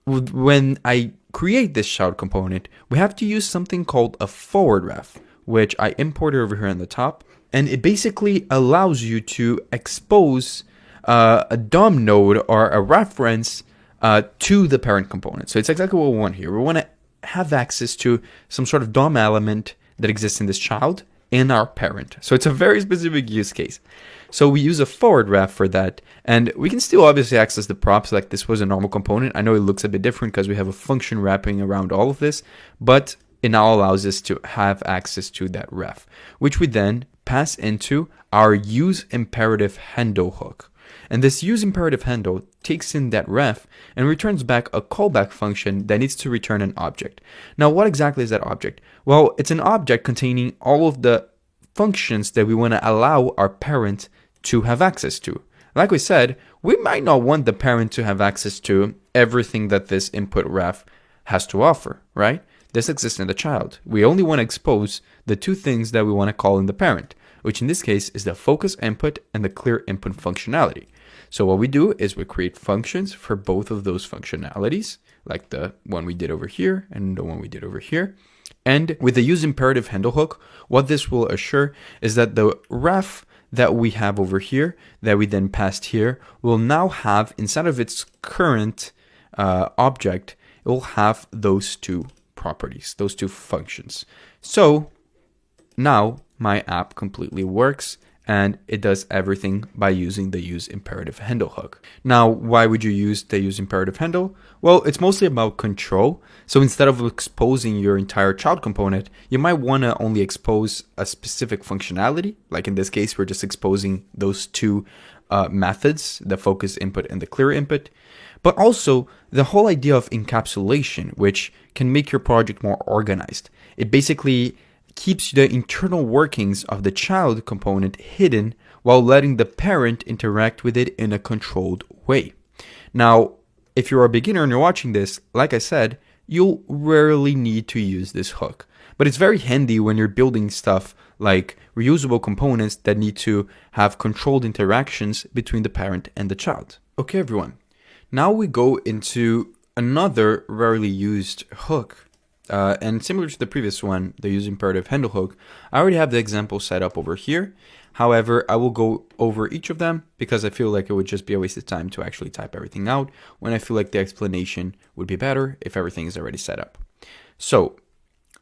When I create this child component, we have to use something called a forward ref, which I imported over here on the top, and it basically allows you to expose a DOM node or a reference to the parent component. So it's exactly what we want here. We want to have access to some sort of DOM element that exists in this child in our parent. So it's a very specific use case. So we use a forward ref for that, and we can still obviously access the props like this was a normal component. I know it looks a bit different because we have a function wrapping around all of this, but it now allows us to have access to that ref, which we then pass into our use imperative handle hook. And this use imperative handle takes in that ref and returns back a callback function that needs to return an object. Now, what exactly is that object? Well, it's an object containing all of the functions that we want to allow our parent to have access to. Like we said, we might not want the parent to have access to everything that this input ref has to offer, right? This exists in the child. We only want to expose the two things that we want to call in the parent, which in this case is the focus input and the clear input functionality. So what we do is we create functions for both of those functionalities, like the one we did over here and the one we did over here. And with the use imperative handle hook, what this will assure is that the ref that we have over here, that we then passed here, will now have, inside of its current object, it will have those two properties, those two functions. So now my app completely works, and it does everything by using the use imperative handle hook. Now, why would you use the use imperative handle? Well, it's mostly about control. So instead of exposing your entire child component, you might want to only expose a specific functionality. Like in this case, we're just exposing those two methods, the focus input and the clear input. But also the whole idea of encapsulation, which can make your project more organized. It basically keeps the internal workings of the child component hidden while letting the parent interact with it in a controlled way. Now, if you're a beginner and you're watching this, like I said, you'll rarely need to use this hook. But it's very handy when you're building stuff like reusable components that need to have controlled interactions between the parent and the child. Okay, everyone. Now we go into another rarely used hook. And similar to the previous one, the use imperative handle hook, I already have the example set up over here. However, I will go over each of them because I feel like it would just be a waste of time to actually type everything out when I feel like the explanation would be better if everything is already set up. So,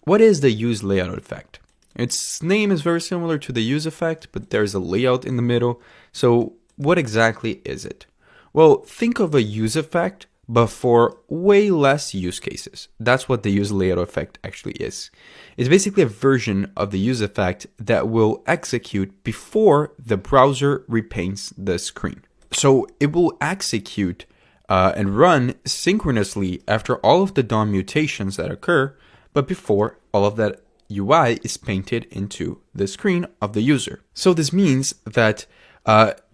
what is the use layout effect? Its name is very similar to the use effect, but there's a layout in the middle. So, what exactly is it? Well, think of a use effect, but for way less use cases. That's what the use layout effect actually is. It's basically a version of the use effect that will execute before the browser repaints the screen. So it will execute and run synchronously after all of the DOM mutations that occur, but before all of that UI is painted into the screen of the user. So this means that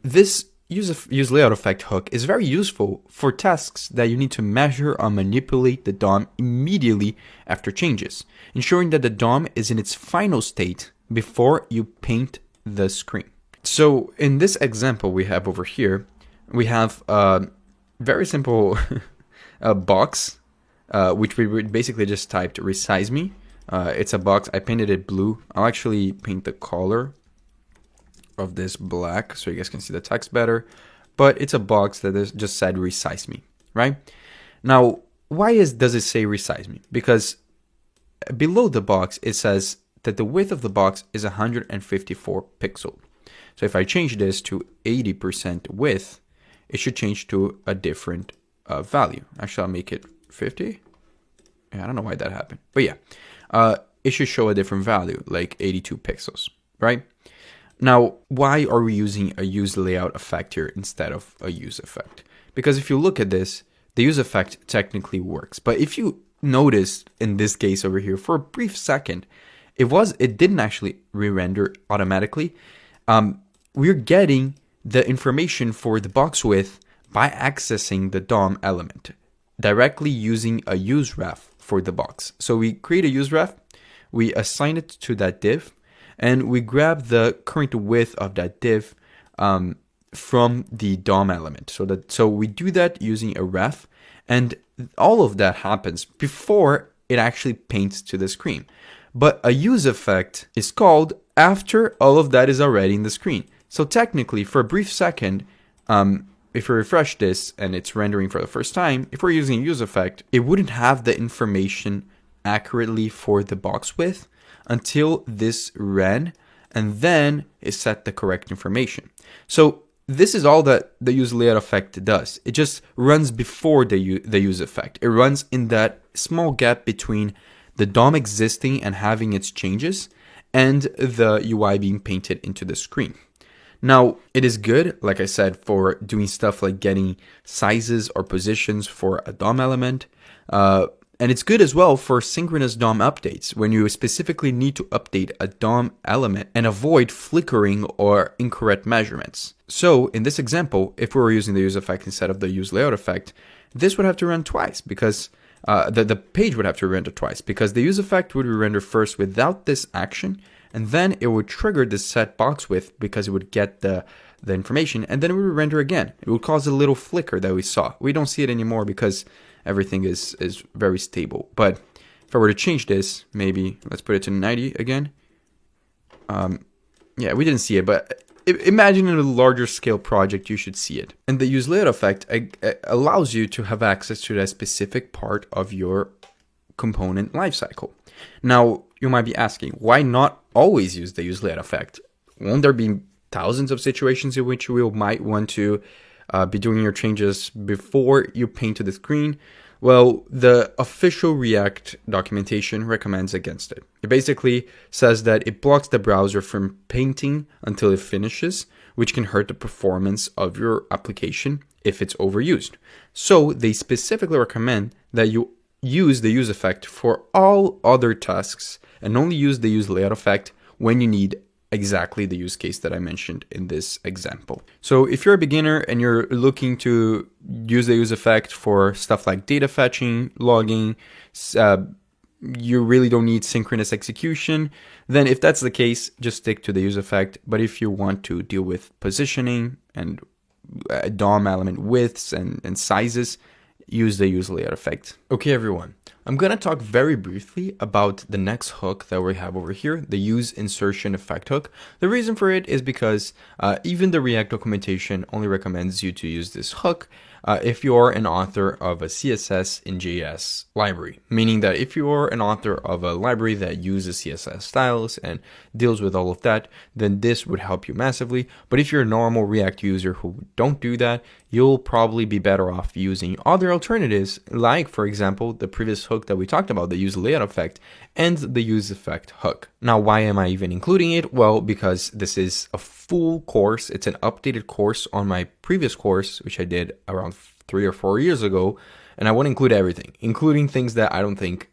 This use layout effect hook is very useful for tasks that you need to measure or manipulate the DOM immediately after changes, ensuring that the DOM is in its final state before you paint the screen. So in this example we have over here, we have a very simple box, which we basically just typed resize me. It's a box. I painted it blue. I'll actually paint the color of this black so you guys can see the text better, but it's a box that is just said resize me, right? Now, why does it say resize me? Because below the box it says that the width of the box is 154 pixels. So if I change this to 80% width, it should change to a different value. Actually, I'll make it 50. Yeah, I don't know why that happened, but yeah, it should show a different value, like 82 pixels, right? Now, why are we using a use layout effect here instead of a use effect? Because if you look at this, the use effect technically works. But if you notice in this case over here, for a brief second, it didn't actually re-render automatically. We're getting the information for the box width by accessing the DOM element, directly using a useRef for the box. So we create a useRef, we assign it to that div, and we grab the current width of that div from the DOM element. So we do that using a ref, and all of that happens before it actually paints to the screen. But a use effect is called after all of that is already in the screen. So technically, for a brief second, if we refresh this and it's rendering for the first time, if we're using a use effect, it wouldn't have the information accurately for the box width until this ran, and then it set the correct information. So this is all that the use layout effect does. It just runs before the use effect. It runs in that small gap between the DOM existing and having its changes and the UI being painted into the screen. Now, it is good, like I said, for doing stuff like getting sizes or positions for a DOM element. And it's good as well for synchronous DOM updates when you specifically need to update a DOM element and avoid flickering or incorrect measurements. So in this example, if we were using the use effect instead of the use layout effect, this would have to run twice because the page would have to render twice because the use effect would render first without this action, and then it would trigger the set box width because it would get the information, and then it would render again. It would cause a little flicker that we saw. We don't see it anymore because everything is very stable. But if I were to change this, maybe let's put it to 90 again. Yeah, we didn't see it, but imagine in a larger scale project, you should see it. And the use layout effect allows you to have access to that specific part of your component lifecycle. Now, you might be asking, why not always use the use layout effect? Won't there be thousands of situations in which you might want to be doing your changes before you paint to the screen? Well, the official React documentation recommends against it. It basically says that it blocks the browser from painting until it finishes, which can hurt the performance of your application if it's overused. So they specifically recommend that you use the use effect for all other tasks and only use the use layout effect when you need exactly the use case that I mentioned in this example. So if you're a beginner and you're looking to use the use effect for stuff like data fetching, logging, you really don't need synchronous execution, then if that's the case, just stick to the use effect. But if you want to deal with positioning and DOM element widths and sizes, use the use layout effect. Okay, everyone. I'm going to talk very briefly about the next hook that we have over here, the use insertion effect hook. The reason for it is because even the React documentation only recommends you to use this hook if you're an author of a CSS in JS library, meaning that if you're an author of a library that uses CSS styles and deals with all of that, then this would help you massively. But if you're a normal React user who don't do that, you'll probably be better off using other alternatives, like, for example, the previous hook that we talked about, the use layout effect and the use effect hook. Now, why am I even including it? Well, because this is a full course. It's an updated course on my previous course, which I did around 3 or 4 years ago. And I want to include everything, including things that I don't think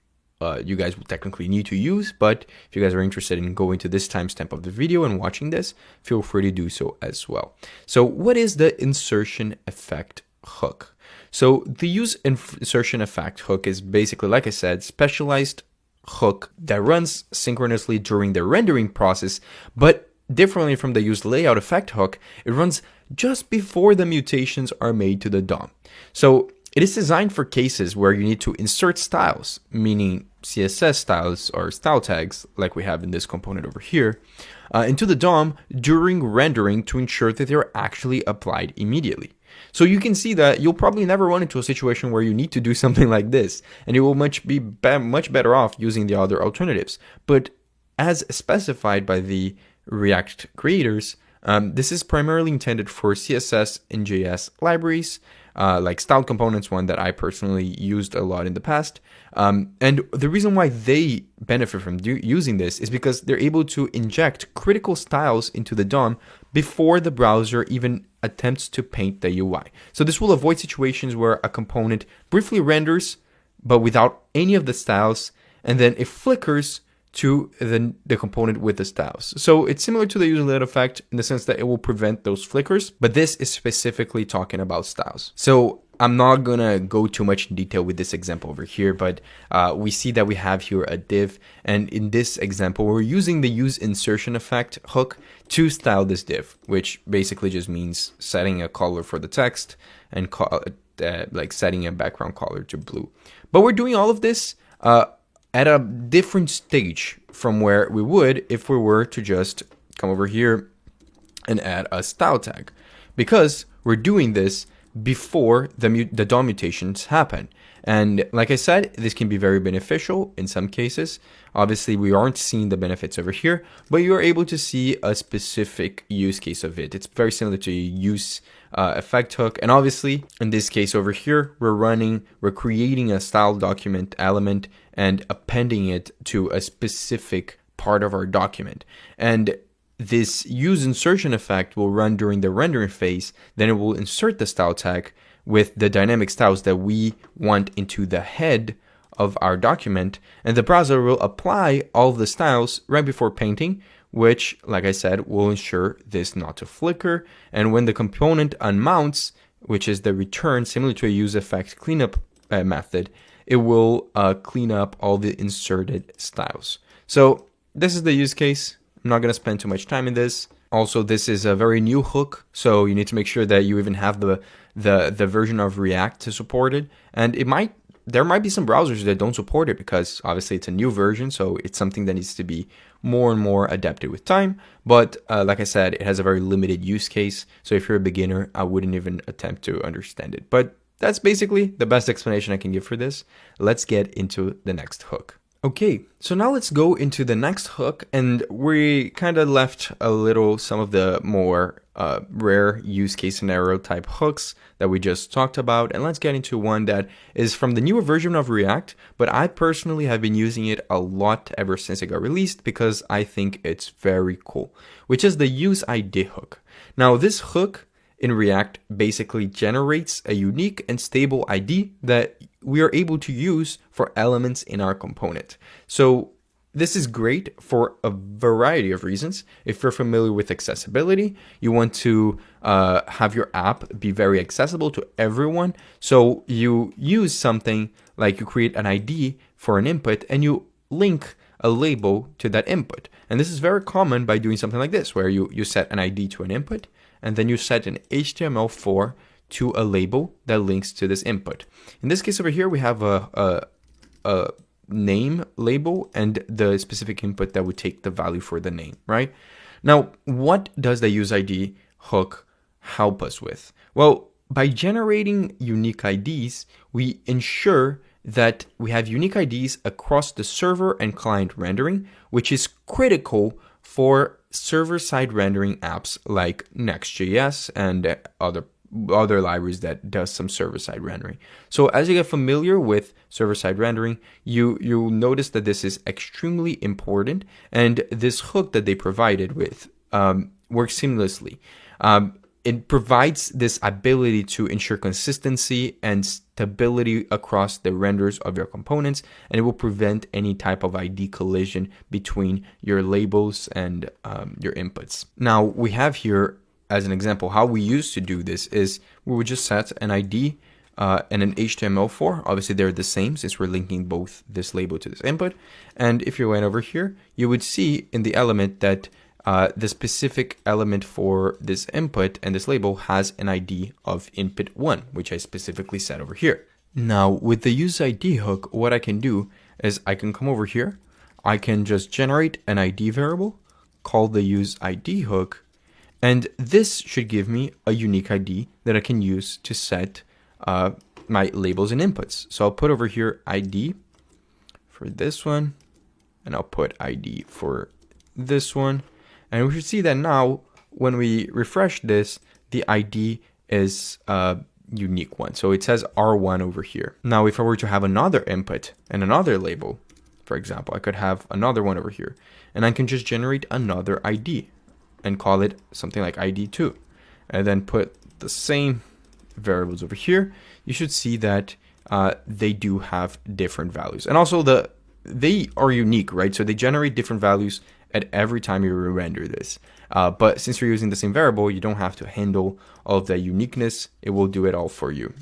you guys will technically need to use, but if you guys are interested in going to this timestamp of the video and watching this, feel free to do so as well. So what is the insertion effect hook? So the use insertion effect hook is basically, like I said, specialized hook that runs synchronously during the rendering process, but differently from the use layout effect hook, it runs just before the mutations are made to the DOM. So it is designed for cases where you need to insert styles, meaning CSS styles or style tags, like we have in this component over here, into the DOM during rendering to ensure that they're actually applied immediately. So you can see that you'll probably never run into a situation where you need to do something like this, and you will much better off using the other alternatives. But as specified by the React creators, this is primarily intended for CSS and JS libraries, like styled components, one that I personally used a lot in the past. And the reason why they benefit from using this is because they're able to inject critical styles into the DOM before the browser even attempts to paint the UI. So this will avoid situations where a component briefly renders, but without any of the styles, and then it flickers to the component with the styles. So it's similar to the user layout effect in the sense that it will prevent those flickers, but this is specifically talking about styles. So I'm not gonna go too much in detail with this example over here, but we see that we have here a div, and in this example, we're using the use insertion effect hook to style this div, which basically just means setting a color for the text and like setting a background color to blue. But we're doing all of this at a different stage from where we would if we were to just come over here and add a style tag, because we're doing this before the DOM mutations happen. And like I said, this can be very beneficial in some cases. Obviously, we aren't seeing the benefits over here, but you're able to see a specific use case of it. It's very similar to use effect hook. And obviously, in this case over here, we're creating a style document element and appending it to a specific part of our document. And this use insertion effect will run during the rendering phase. Then it will insert the style tag with the dynamic styles that we want into the head of our document, and the browser will apply all of the styles right before painting, which, like I said, will ensure this not to flicker. And when the component unmounts, which is the return, similar to a use effect cleanup method, it will clean up all the inserted styles. So this is the use case. I'm not going to spend too much time in this. Also, this is a very new hook, so you need to make sure that you even have the version of React to support it. And there might be some browsers that don't support it because obviously it's a new version, so it's something that needs to be more and more adapted with time. But like I said, it has a very limited use case, so if you're a beginner, I wouldn't even attempt to understand it. But that's basically the best explanation I can give for this. Let's get into the next hook. Okay, so now let's go into the next hook, and we kind of left some of the more rare use case scenario type hooks that we just talked about, and let's get into one that is from the newer version of React, but I personally have been using it a lot ever since it got released because I think it's very cool, which is the use ID hook. Now this hook in React basically generates a unique and stable ID that we are able to use for elements in our component. So this is great for a variety of reasons. If you're familiar with accessibility, you want to have your app be very accessible to everyone. So you use something like you create an ID for an input and you link a label to that input. And this is very common by doing something like this, where you set an ID to an input and then you set an HTML4 to a label that links to this input. In this case over here, we have a name label and the specific input that would take the value for the name, right? Now, what does the use ID hook help us with? Well, by generating unique IDs, we ensure that we have unique IDs across the server and client rendering, which is critical for server-side rendering apps like Next.js and other libraries that does some server-side rendering. So as you get familiar with server-side rendering, you'll notice that this is extremely important, and this hook that they provided with works seamlessly. It provides this ability to ensure consistency and stability across the renders of your components, and it will prevent any type of ID collision between your labels and your inputs. Now we have here, as an example, how we used to do this is we would just set an ID and an HTML4. Obviously they're the same since we're linking both this label to this input. And if you went over here, you would see in the element that the specific element for this input and this label has an ID of input1, which I specifically set over here. Now with the useID hook, what I can do is I can come over here, I can just generate an ID variable called the useID hook, and this should give me a unique ID that I can use to set my labels and inputs. So I'll put over here ID for this one, and I'll put ID for this one. And we should see that now when we refresh this, the ID is a unique one. So it says R1 over here. Now, if I were to have another input and another label, for example, I could have another one over here, and I can just generate another ID and call it something like ID2, and then put the same variables over here. You should see that they do have different values, and also they are unique, right? So they generate different values at every time you render this. But since you're using the same variable, you don't have to handle all of that uniqueness. It will do it all for you.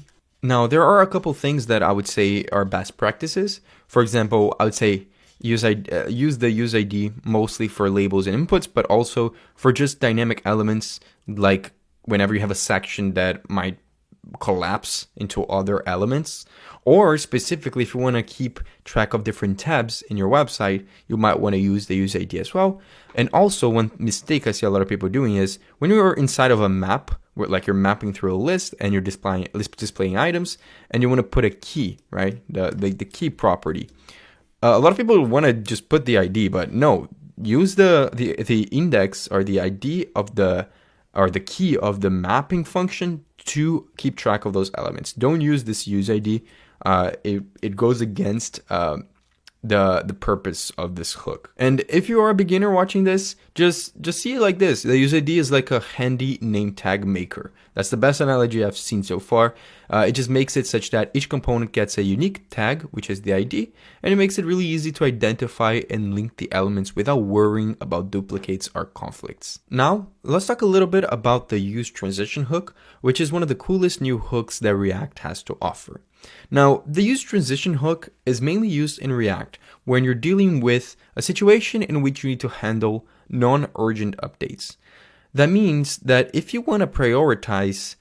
Now, there are a couple things that I would say are best practices. For example, I would say use the useID mostly for labels and inputs, but also for just dynamic elements, like whenever you have a section that might collapse into other elements, or specifically if you want to keep track of different tabs in your website, you might want to use the useID as well. And also, one mistake I see a lot of people doing is when you're inside of a map, where like you're mapping through a list and you're displaying items, and you want to put a key, right? The key property. A lot of people want to just put the ID, but no, use the index or the ID of the key of the mapping function to keep track of those elements. Don't use this useID. It goes against the purpose of this hook. And if you are a beginner watching this, just see it like this. The useID is like a handy name tag maker. That's the best analogy I've seen so far. It just makes it such that each component gets a unique tag, which is the ID, and it makes it really easy to identify and link the elements without worrying about duplicates or conflicts. Now, let's talk a little bit about the use transition hook, which is one of the coolest new hooks that React has to offer. Now, the use transition hook is mainly used in React when you're dealing with a situation in which you need to handle non-urgent updates. That means that if you want to prioritize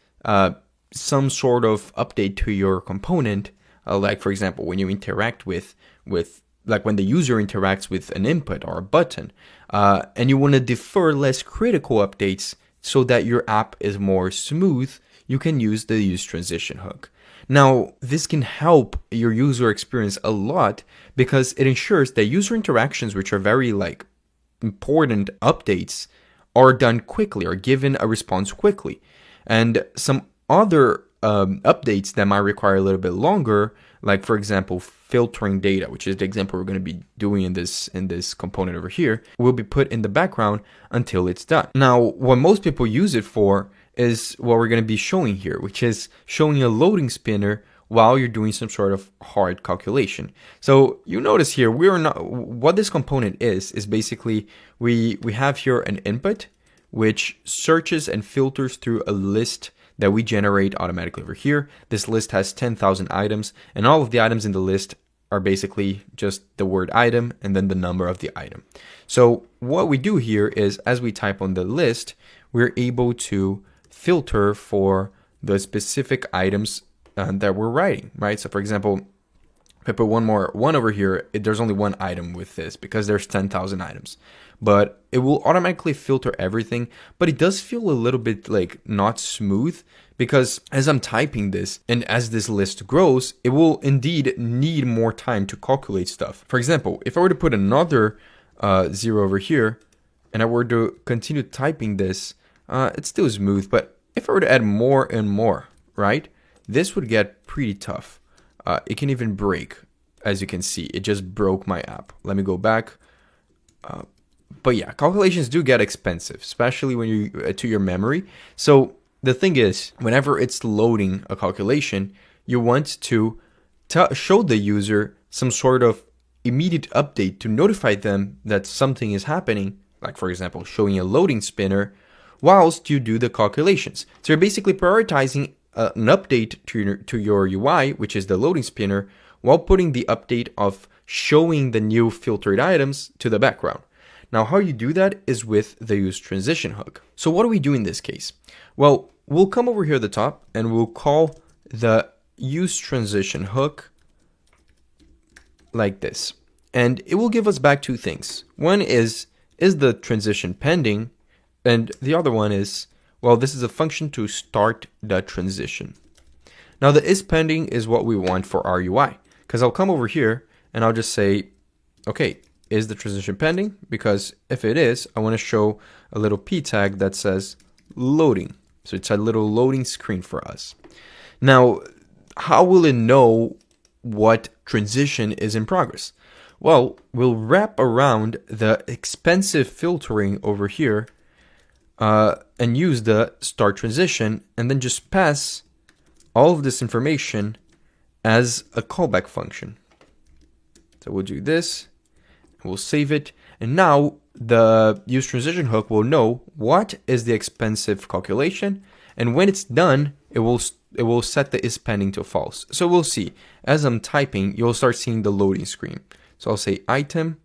some sort of update to your component, like for example, when you interact with like when the user interacts with an input or a button, and you want to defer less critical updates so that your app is more smooth, you can use the use transition hook. Now, this can help your user experience a lot because it ensures that user interactions, which are very like important updates, are done quickly or given a response quickly. And some other updates that might require a little bit longer, like for example, filtering data, which is the example we're going to be doing in this component over here, will be put in the background until it's done. Now, what most people use it for is what we're going to be showing here, which is showing a loading spinner while you're doing some sort of hard calculation. So you notice here, what this component is basically, we have here an input, which searches and filters through a list that we generate automatically over here. This list has 10,000 items, and all of the items in the list are basically just the word item and then the number of the item. So what we do here is, as we type on the list, we're able to filter for the specific items that we're writing, right? So for example, if I put one over here, there's only one item with this because there's 10,000 items, but it will automatically filter everything. But it does feel a little bit like not smooth because as I'm typing this and as this list grows, it will indeed need more time to calculate stuff. For example, if I were to put another 0 over here and I were to continue typing this, it's still smooth, but if I were to add more and more, right, this would get pretty tough. It can even break, as you can see. It just broke my app. Let me go back. But yeah, calculations do get expensive, especially when you to your memory. So the thing is, whenever it's loading a calculation, you want to show the user some sort of immediate update to notify them that something is happening, like for example, showing a loading spinner whilst you do the calculations. So you're basically prioritizing an update to your UI, which is the loading spinner, while putting the update of showing the new filtered items to the background. Now, how you do that is with the use transition hook. So what do we do in this case? Well, we'll come over here at the top and we'll call the use transition hook like this. And it will give us back two things. One is the transition pending? And the other one is, well, this is a function to start the transition. Now the is pending is what we want for our UI, because I'll come over here and I'll just say, okay, is the transition pending? Because if it is, I want to show a little p tag that says loading. So it's a little loading screen for us. Now, how will it know what transition is in progress? Well, we'll wrap around the expensive filtering over here and use the start transition, and then just pass all of this information as a callback function. So we'll do this, we'll save it, and now the use transition hook will know what is the expensive calculation, and when it's done, it will set the is pending to false. So we'll see, as I'm typing, you'll start seeing the loading screen. So I'll say item,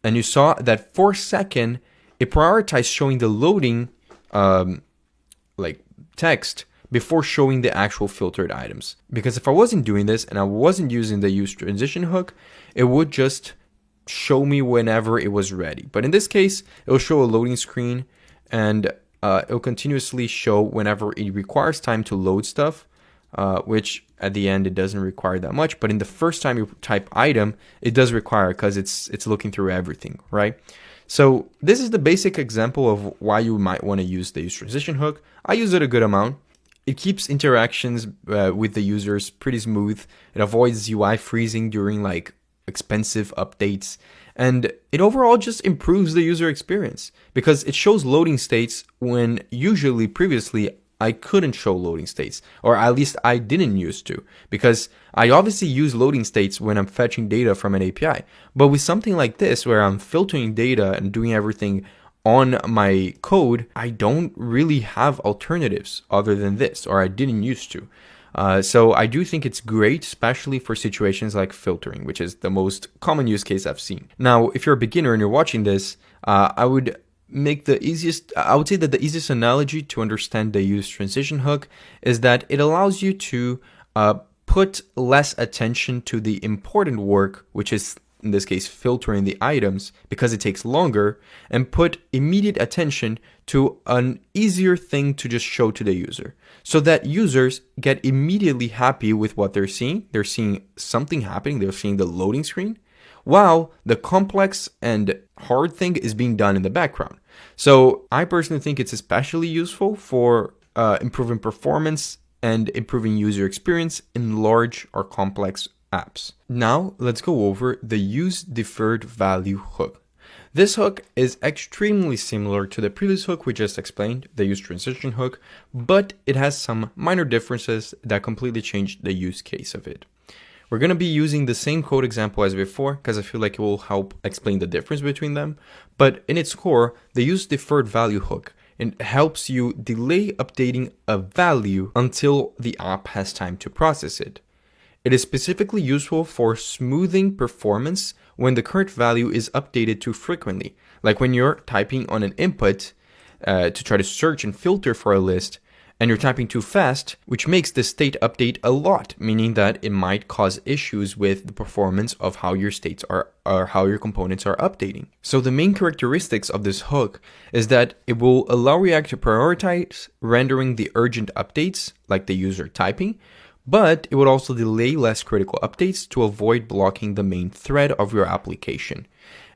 and you saw that for a second, it prioritized showing the loading like text before showing the actual filtered items. Because if I wasn't doing this and I wasn't using the use transition hook, it would just show me whenever it was ready. But in this case, it will show a loading screen, and it will continuously show whenever it requires time to load stuff, which at the end it doesn't require that much. But in the first time you type item, it does require, because it's looking through everything, right? So this is the basic example of why you might want to use the use transition hook. I use it a good amount. It keeps interactions with the users pretty smooth. It avoids UI freezing during like expensive updates, and it overall just improves the user experience because it shows loading states when usually previously I couldn't show loading states, or at least I didn't used to, because I obviously use loading states when I'm fetching data from an API. But with something like this, where I'm filtering data and doing everything on my code, I don't really have alternatives other than this, or I didn't used to. So I do think it's great, especially for situations like filtering, which is the most common use case I've seen. Now, if you're a beginner and you're watching this, I would say that the easiest analogy to understand the use transition hook is that it allows you to put less attention to the important work, which is in this case filtering the items because it takes longer, and put immediate attention to an easier thing to just show to the user, so that users get immediately happy with what they're seeing. They're seeing something happening, they're seeing the loading screen, while the complex and hard thing is being done in the background. So I personally think it's especially useful for improving performance and improving user experience in large or complex apps. Now let's go over the use deferred value hook. This hook is extremely similar to the previous hook we just explained, the use transition hook, but it has some minor differences that completely change the use case of it. We're going to be using the same code example as before because I feel like it will help explain the difference between them. But in its core, the use deferred value hook, it helps you delay updating a value until the app has time to process it. It is specifically useful for smoothing performance when the current value is updated too frequently, like when you're typing on an input to try to search and filter for a list, and you're typing too fast, which makes the state update a lot, meaning that it might cause issues with the performance of how your states are, or how your components are updating. So the main characteristics of this hook is that it will allow React to prioritize rendering the urgent updates, like the user typing, but it would also delay less critical updates to avoid blocking the main thread of your application.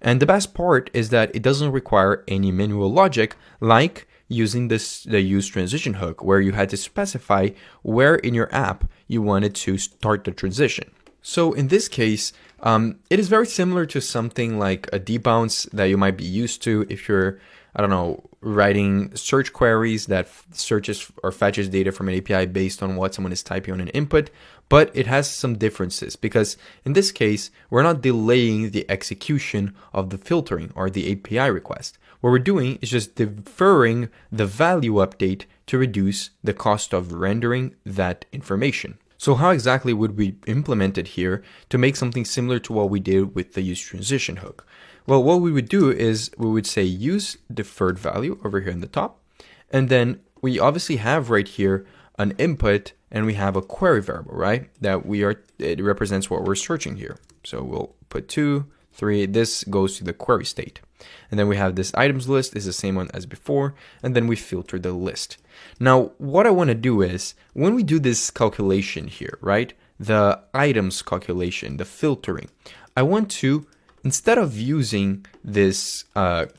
And the best part is that it doesn't require any manual logic, like using the use transition hook, where you had to specify where in your app you wanted to start the transition. So in this case, it is very similar to something like a debounce that you might be used to if you're, I don't know, writing search queries that searches or fetches data from an API based on what someone is typing on an input, but it has some differences because in this case, we're not delaying the execution of the filtering or the API request. What we're doing is just deferring the value update to reduce the cost of rendering that information. So how exactly would we implement it here to make something similar to what we did with the use transition hook? Well, what we would do is we would say use deferred value over here in the top. And then we obviously have right here an input and we have a query variable, right? It represents what we're searching here. So we'll put 2, 3, this goes to the query state. And then we have this items list is the same one as before. And then we filter the list. Now, what I want to do is when we do this calculation here, right? The items calculation, the filtering, I want to, instead of using this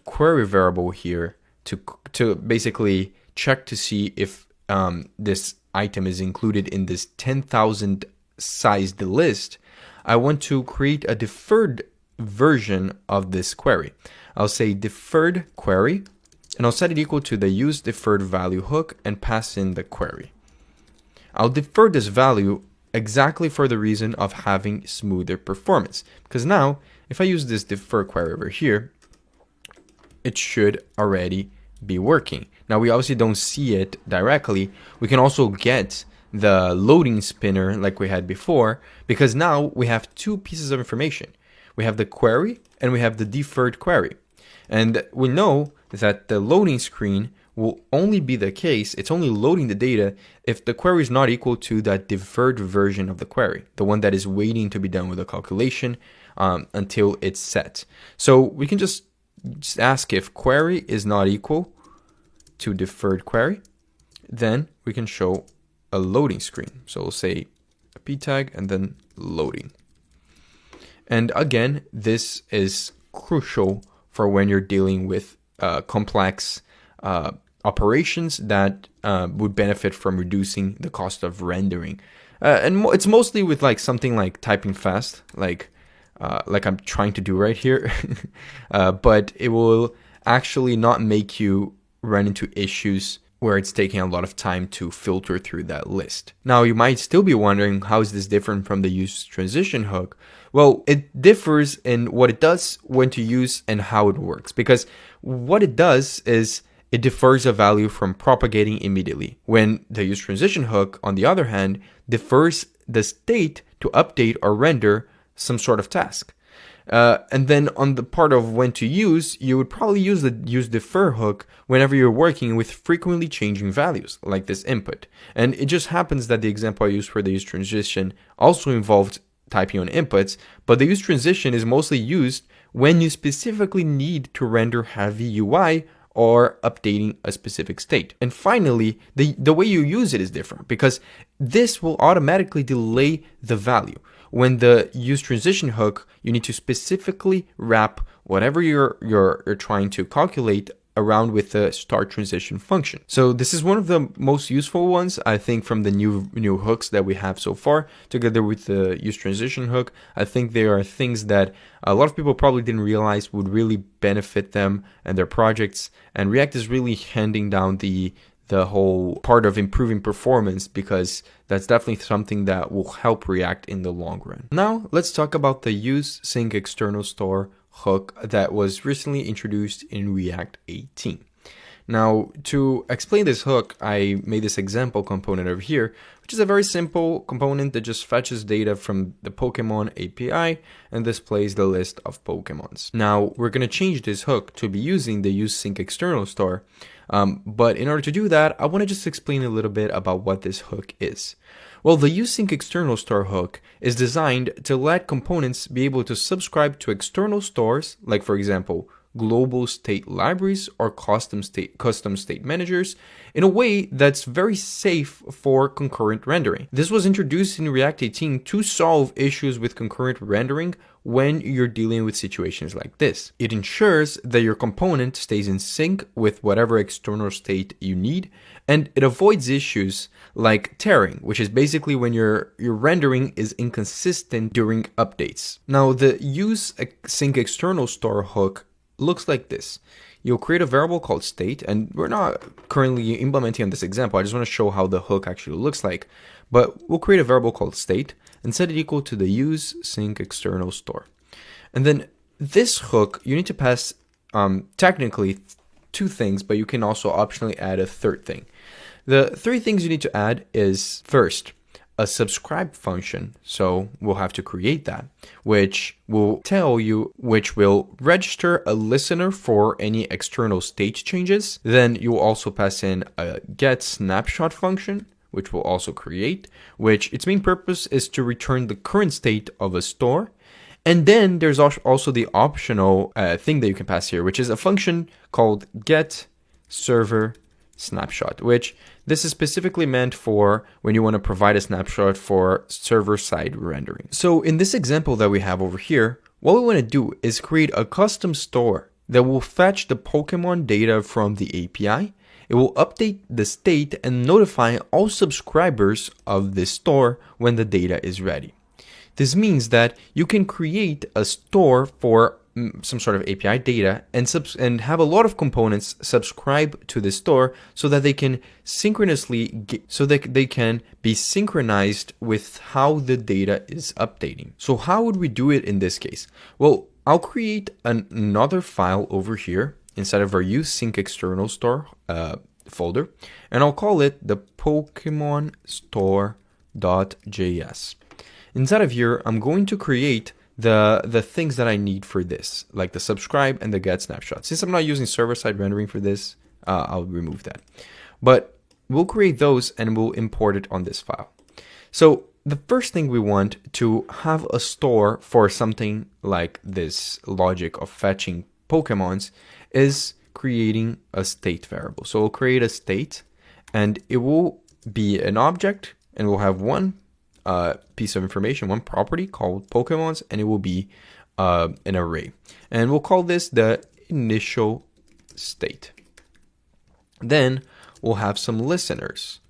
query variable here to basically check to see if this item is included in this 10,000 sized list, I want to create a deferred version of this query. I'll say deferred query, and I'll set it equal to the use deferred value hook and pass in the query. I'll defer this value exactly for the reason of having smoother performance, because now if I use this defer query over here, it should already be working. Now we obviously don't see it directly. We can also get the loading spinner like we had before, because now we have two pieces of information. We have the query and we have the deferred query. And we know that the loading screen will only be the case, it's only loading the data if the query is not equal to that deferred version of the query, the one that is waiting to be done with the calculation until it's set. So we can just ask if query is not equal to deferred query, then we can show a loading screen. So we'll say a p tag and then loading. And again, this is crucial for when you're dealing with complex operations that would benefit from reducing the cost of rendering. And it's mostly with like something like typing fast, like I'm trying to do right here, but it will actually not make you run into issues where it's taking a lot of time to filter through that list. Now, you might still be wondering, how is this different from the use transition hook? Well, it differs in what it does, when to use, and how it works. Because what it does is it defers a value from propagating immediately, when the use transition hook, on the other hand, defers the state to update or render some sort of task. And then on the part of when to use, you would probably use the use defer hook whenever you're working with frequently changing values, like this input. And it just happens that the example I used for the use transition also involved typing on inputs, but the use transition is mostly used when you specifically need to render heavy UI or updating a specific state. And finally, the way you use it is different, because this will automatically delay the value. When the use transition hook, you need to specifically wrap whatever you're trying to calculate around with the start transition function. So this is one of the most useful ones, I think, from the new hooks that we have so far, together with the use transition hook. I think there are things that a lot of people probably didn't realize would really benefit them and their projects. And React is really handing down the whole part of improving performance, because that's definitely something that will help React in the long run. Now, let's talk about the use sync external store hook that was recently introduced in React 18. Now, to explain this hook, I made this example component over here, which is a very simple component that just fetches data from the Pokemon API and displays the list of Pokemons. Now, we're going to change this hook to be using the use sync external store. But in order to do that, I want to just explain a little bit about what this hook is. Well, the usesync external store hook is designed to let components be able to subscribe to external stores, like for example, global state libraries or custom state managers, in a way that's very safe for concurrent rendering. This was introduced in React 18 to solve issues with concurrent rendering when you're dealing with situations like this. It ensures that your component stays in sync with whatever external state you need, and it avoids issues like tearing, which is basically when your rendering is inconsistent during updates. Now, the use sync external store hook looks like this. you'll create a variable called state, and we're not currently implementing on this example. I just want to show how the hook actually looks like. But we'll create a variable called state and set it equal to the use sync external store. And then this hook, you need to pass technically two things, but you can also optionally add a third thing. The three things you need to add is, first, a subscribe function. So we'll have to create that, which will register a listener for any external state changes. Then you will also pass in a get snapshot function, which will also create, which its main purpose is to return the current state of a store. And then there's also the optional thing that you can pass here, which is a function called get server snapshot, which this is specifically meant for when you want to provide a snapshot for server-side rendering. So in this example that we have over here, what we want to do is create a custom store that will fetch the Pokemon data from the API. It will update the state and notify all subscribers of this store when the data is ready. This means that you can create a store for some sort of API data and have a lot of components subscribe to the store so that they can be synchronized with how the data is updating. So how would we do it in this case? Well, I'll create another file over here inside of our use sync external store folder, and I'll call it the Pokemon store.js. Inside of here, I'm going to create the things that I need for this, like the subscribe and the get snapshot. Since I'm not using server-side rendering for this, I'll remove that. But we'll create those and we'll import it on this file. So the first thing we want to have a store for something like this logic of fetching Pokemons is creating a state variable. So we'll create a state and it will be an object and we'll have one piece of information, one property called Pokemons, and it will be an array. And we'll call this the initial state. Then we'll have some listeners,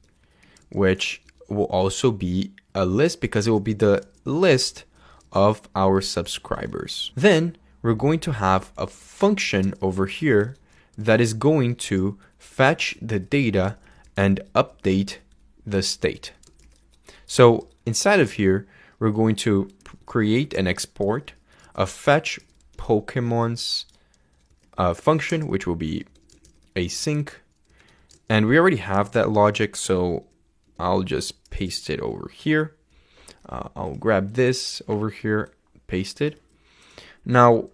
which will also be a list because it will be the list of our subscribers. Then we're going to have a function over here that is going to fetch the data and update the state. So inside of here, we're going to create and export a fetch Pokemon's function, which will be async. And we already have that logic, so I'll just paste it over here. I'll grab this over here, paste it. Now,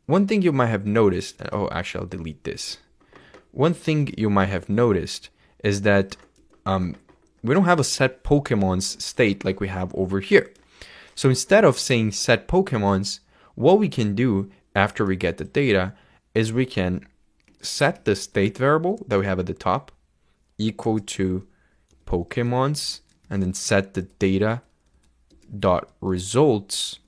one thing you might have noticed, I'll delete this. One thing you might have noticed is that we don't have a set Pokemon's state like we have over here. So instead of saying set Pokemon's, what we can do after we get the data is we can set the state variable that we have at the top equal to Pokemon's, and then set the data dot results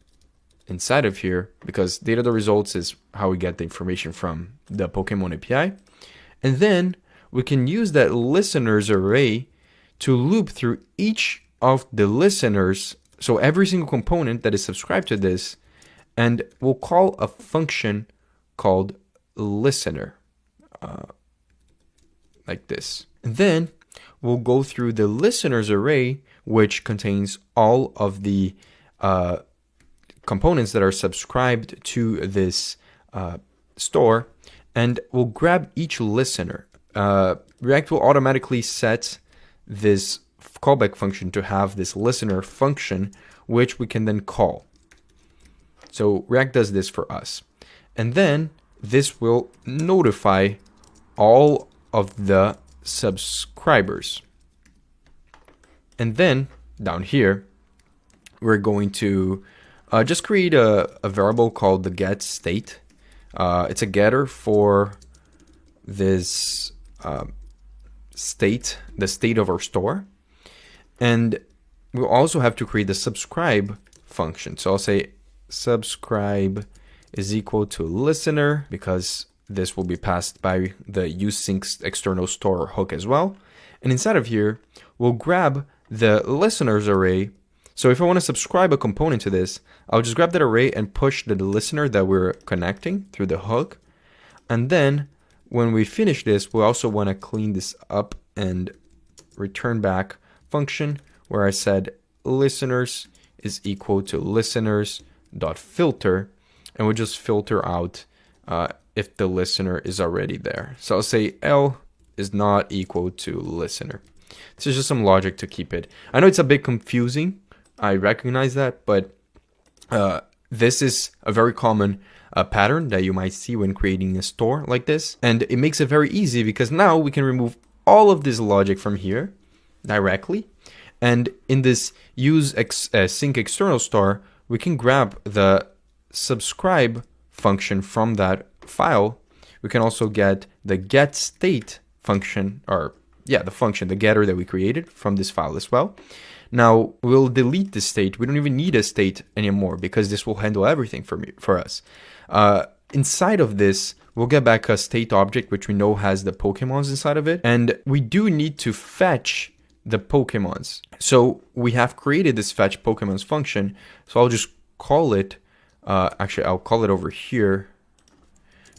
inside of here, because data dot results is how we get the information from the Pokemon API. And then we can use that listeners array to loop through each of the listeners, so every single component that is subscribed to this, and we'll call a function called listener, like this. And then we'll go through the listeners array, which contains all of the components that are subscribed to this store, and we'll grab each listener. React will automatically set this callback function to have this listener function, which we can then call. So React does this for us. And then this will notify all of the subscribers. And then down here, we're going to just create a variable called the get state. It's a getter for this state, the state of our store. And we'll also have to create the subscribe function. So I'll say subscribe is equal to listener, because this will be passed by the useSync external store hook as well. And inside of here, we'll grab the listeners array. So if I want to subscribe a component to this, I'll just grab that array and push the listener that we're connecting through the hook. And then when we finish this, we also want to clean this up and return back function where I said listeners is equal to listeners.filter, and we'll just filter out if the listener is already there. So I'll say L is not equal to listener. This is just some logic to keep it. I know it's a bit confusing, I recognize that, but this is a very common pattern that you might see when creating a store like this. And it makes it very easy because now we can remove all of this logic from here directly. And in this sync external store, we can grab the subscribe function from that file. We can also get the get state function, or the function, the getter that we created from this file as well. Now we'll delete this state. We don't even need a state anymore because this will handle everything for us. Inside of this, we'll get back a state object, which we know has the Pokemons inside of it. And we do need to fetch the Pokemons. So we have created this fetch Pokemons function. So I'll just call it, actually I'll call it over here,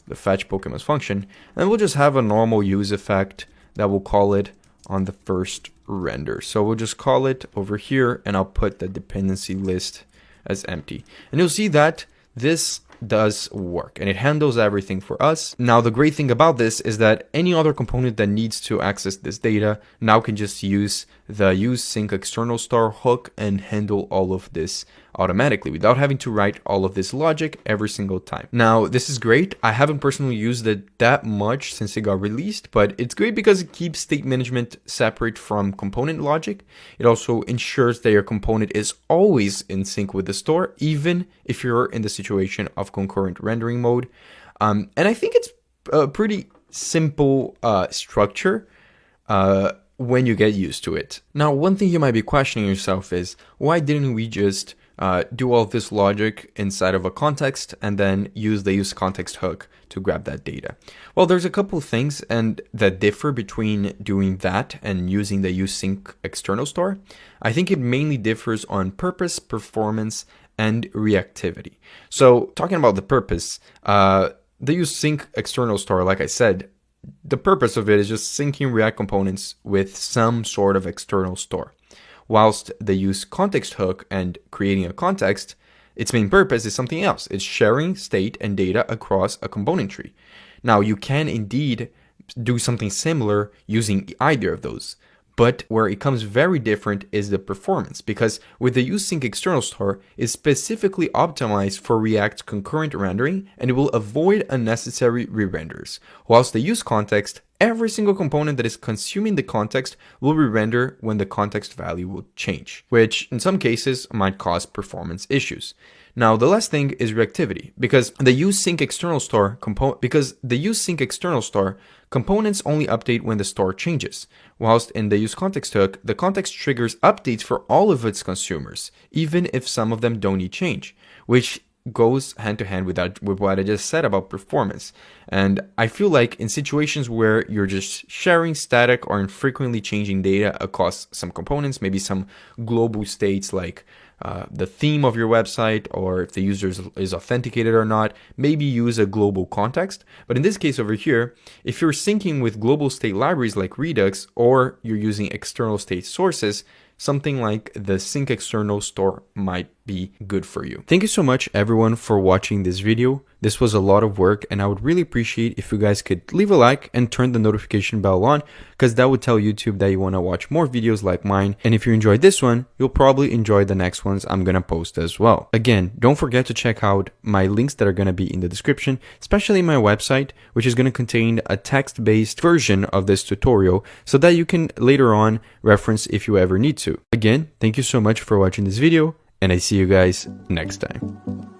the fetch Pokemons function. And we'll just have a normal use effect that we'll call it on the first render. So we'll just call it over here, and I'll put the dependency list as empty. And you'll see that this does work and it handles everything for us. Now the great thing about this is that any other component that needs to access this data now can just use the use sync external star hook and handle all of this automatically without having to write all of this logic every single time. Now this is great. I haven't personally used it that much since it got released, but it's great because it keeps state management separate from component logic. It also ensures that your component is always in sync with the store, even if you're in the situation of concurrent rendering mode. And I think it's a pretty simple structure when you get used to it. Now, one thing you might be questioning yourself is, why didn't we just do all of this logic inside of a context and then use the use context hook to grab that data? Well, there's a couple of things that differ between doing that and using the use sync external store. I think it mainly differs on purpose, performance, and reactivity. So talking about the purpose, the use sync external store, like I said, the purpose of it is just syncing React components with some sort of external store. Whilst the use context hook and creating a context, its main purpose is something else. It's sharing state and data across a component tree. Now you can indeed do something similar using either of those. But where it comes very different is the performance, because with the use sync external store, it's specifically optimized for React concurrent rendering and it will avoid unnecessary re-renders. Whilst the use context, every single component that is consuming the context will re-render when the context value will change, which in some cases might cause performance issues. Now, the last thing is reactivity, because the use sync external store components only update when the store changes, whilst in the use context hook, the context triggers updates for all of its consumers, even if some of them don't need change, which goes hand to hand with what I just said about performance. And I feel like in situations where you're just sharing static or infrequently changing data across some components, maybe some global states like the theme of your website, or if the user is authenticated or not, maybe use a global context. But in this case over here, if you're syncing with global state libraries like Redux, or you're using external state sources, something like the sync external store might be good for you. Thank you so much everyone for watching this video. This was a lot of work and I would really appreciate if you guys could leave a like and turn the notification bell on, because that would tell YouTube that you want to watch more videos like mine. And if you enjoyed this one, you'll probably enjoy the next ones I'm gonna post as well. Again, don't forget to check out my links that are gonna be in the description, especially my website, which is gonna contain a text-based version of this tutorial so that you can later on reference if you ever need to. Again, thank you so much for watching this video, and I see you guys next time.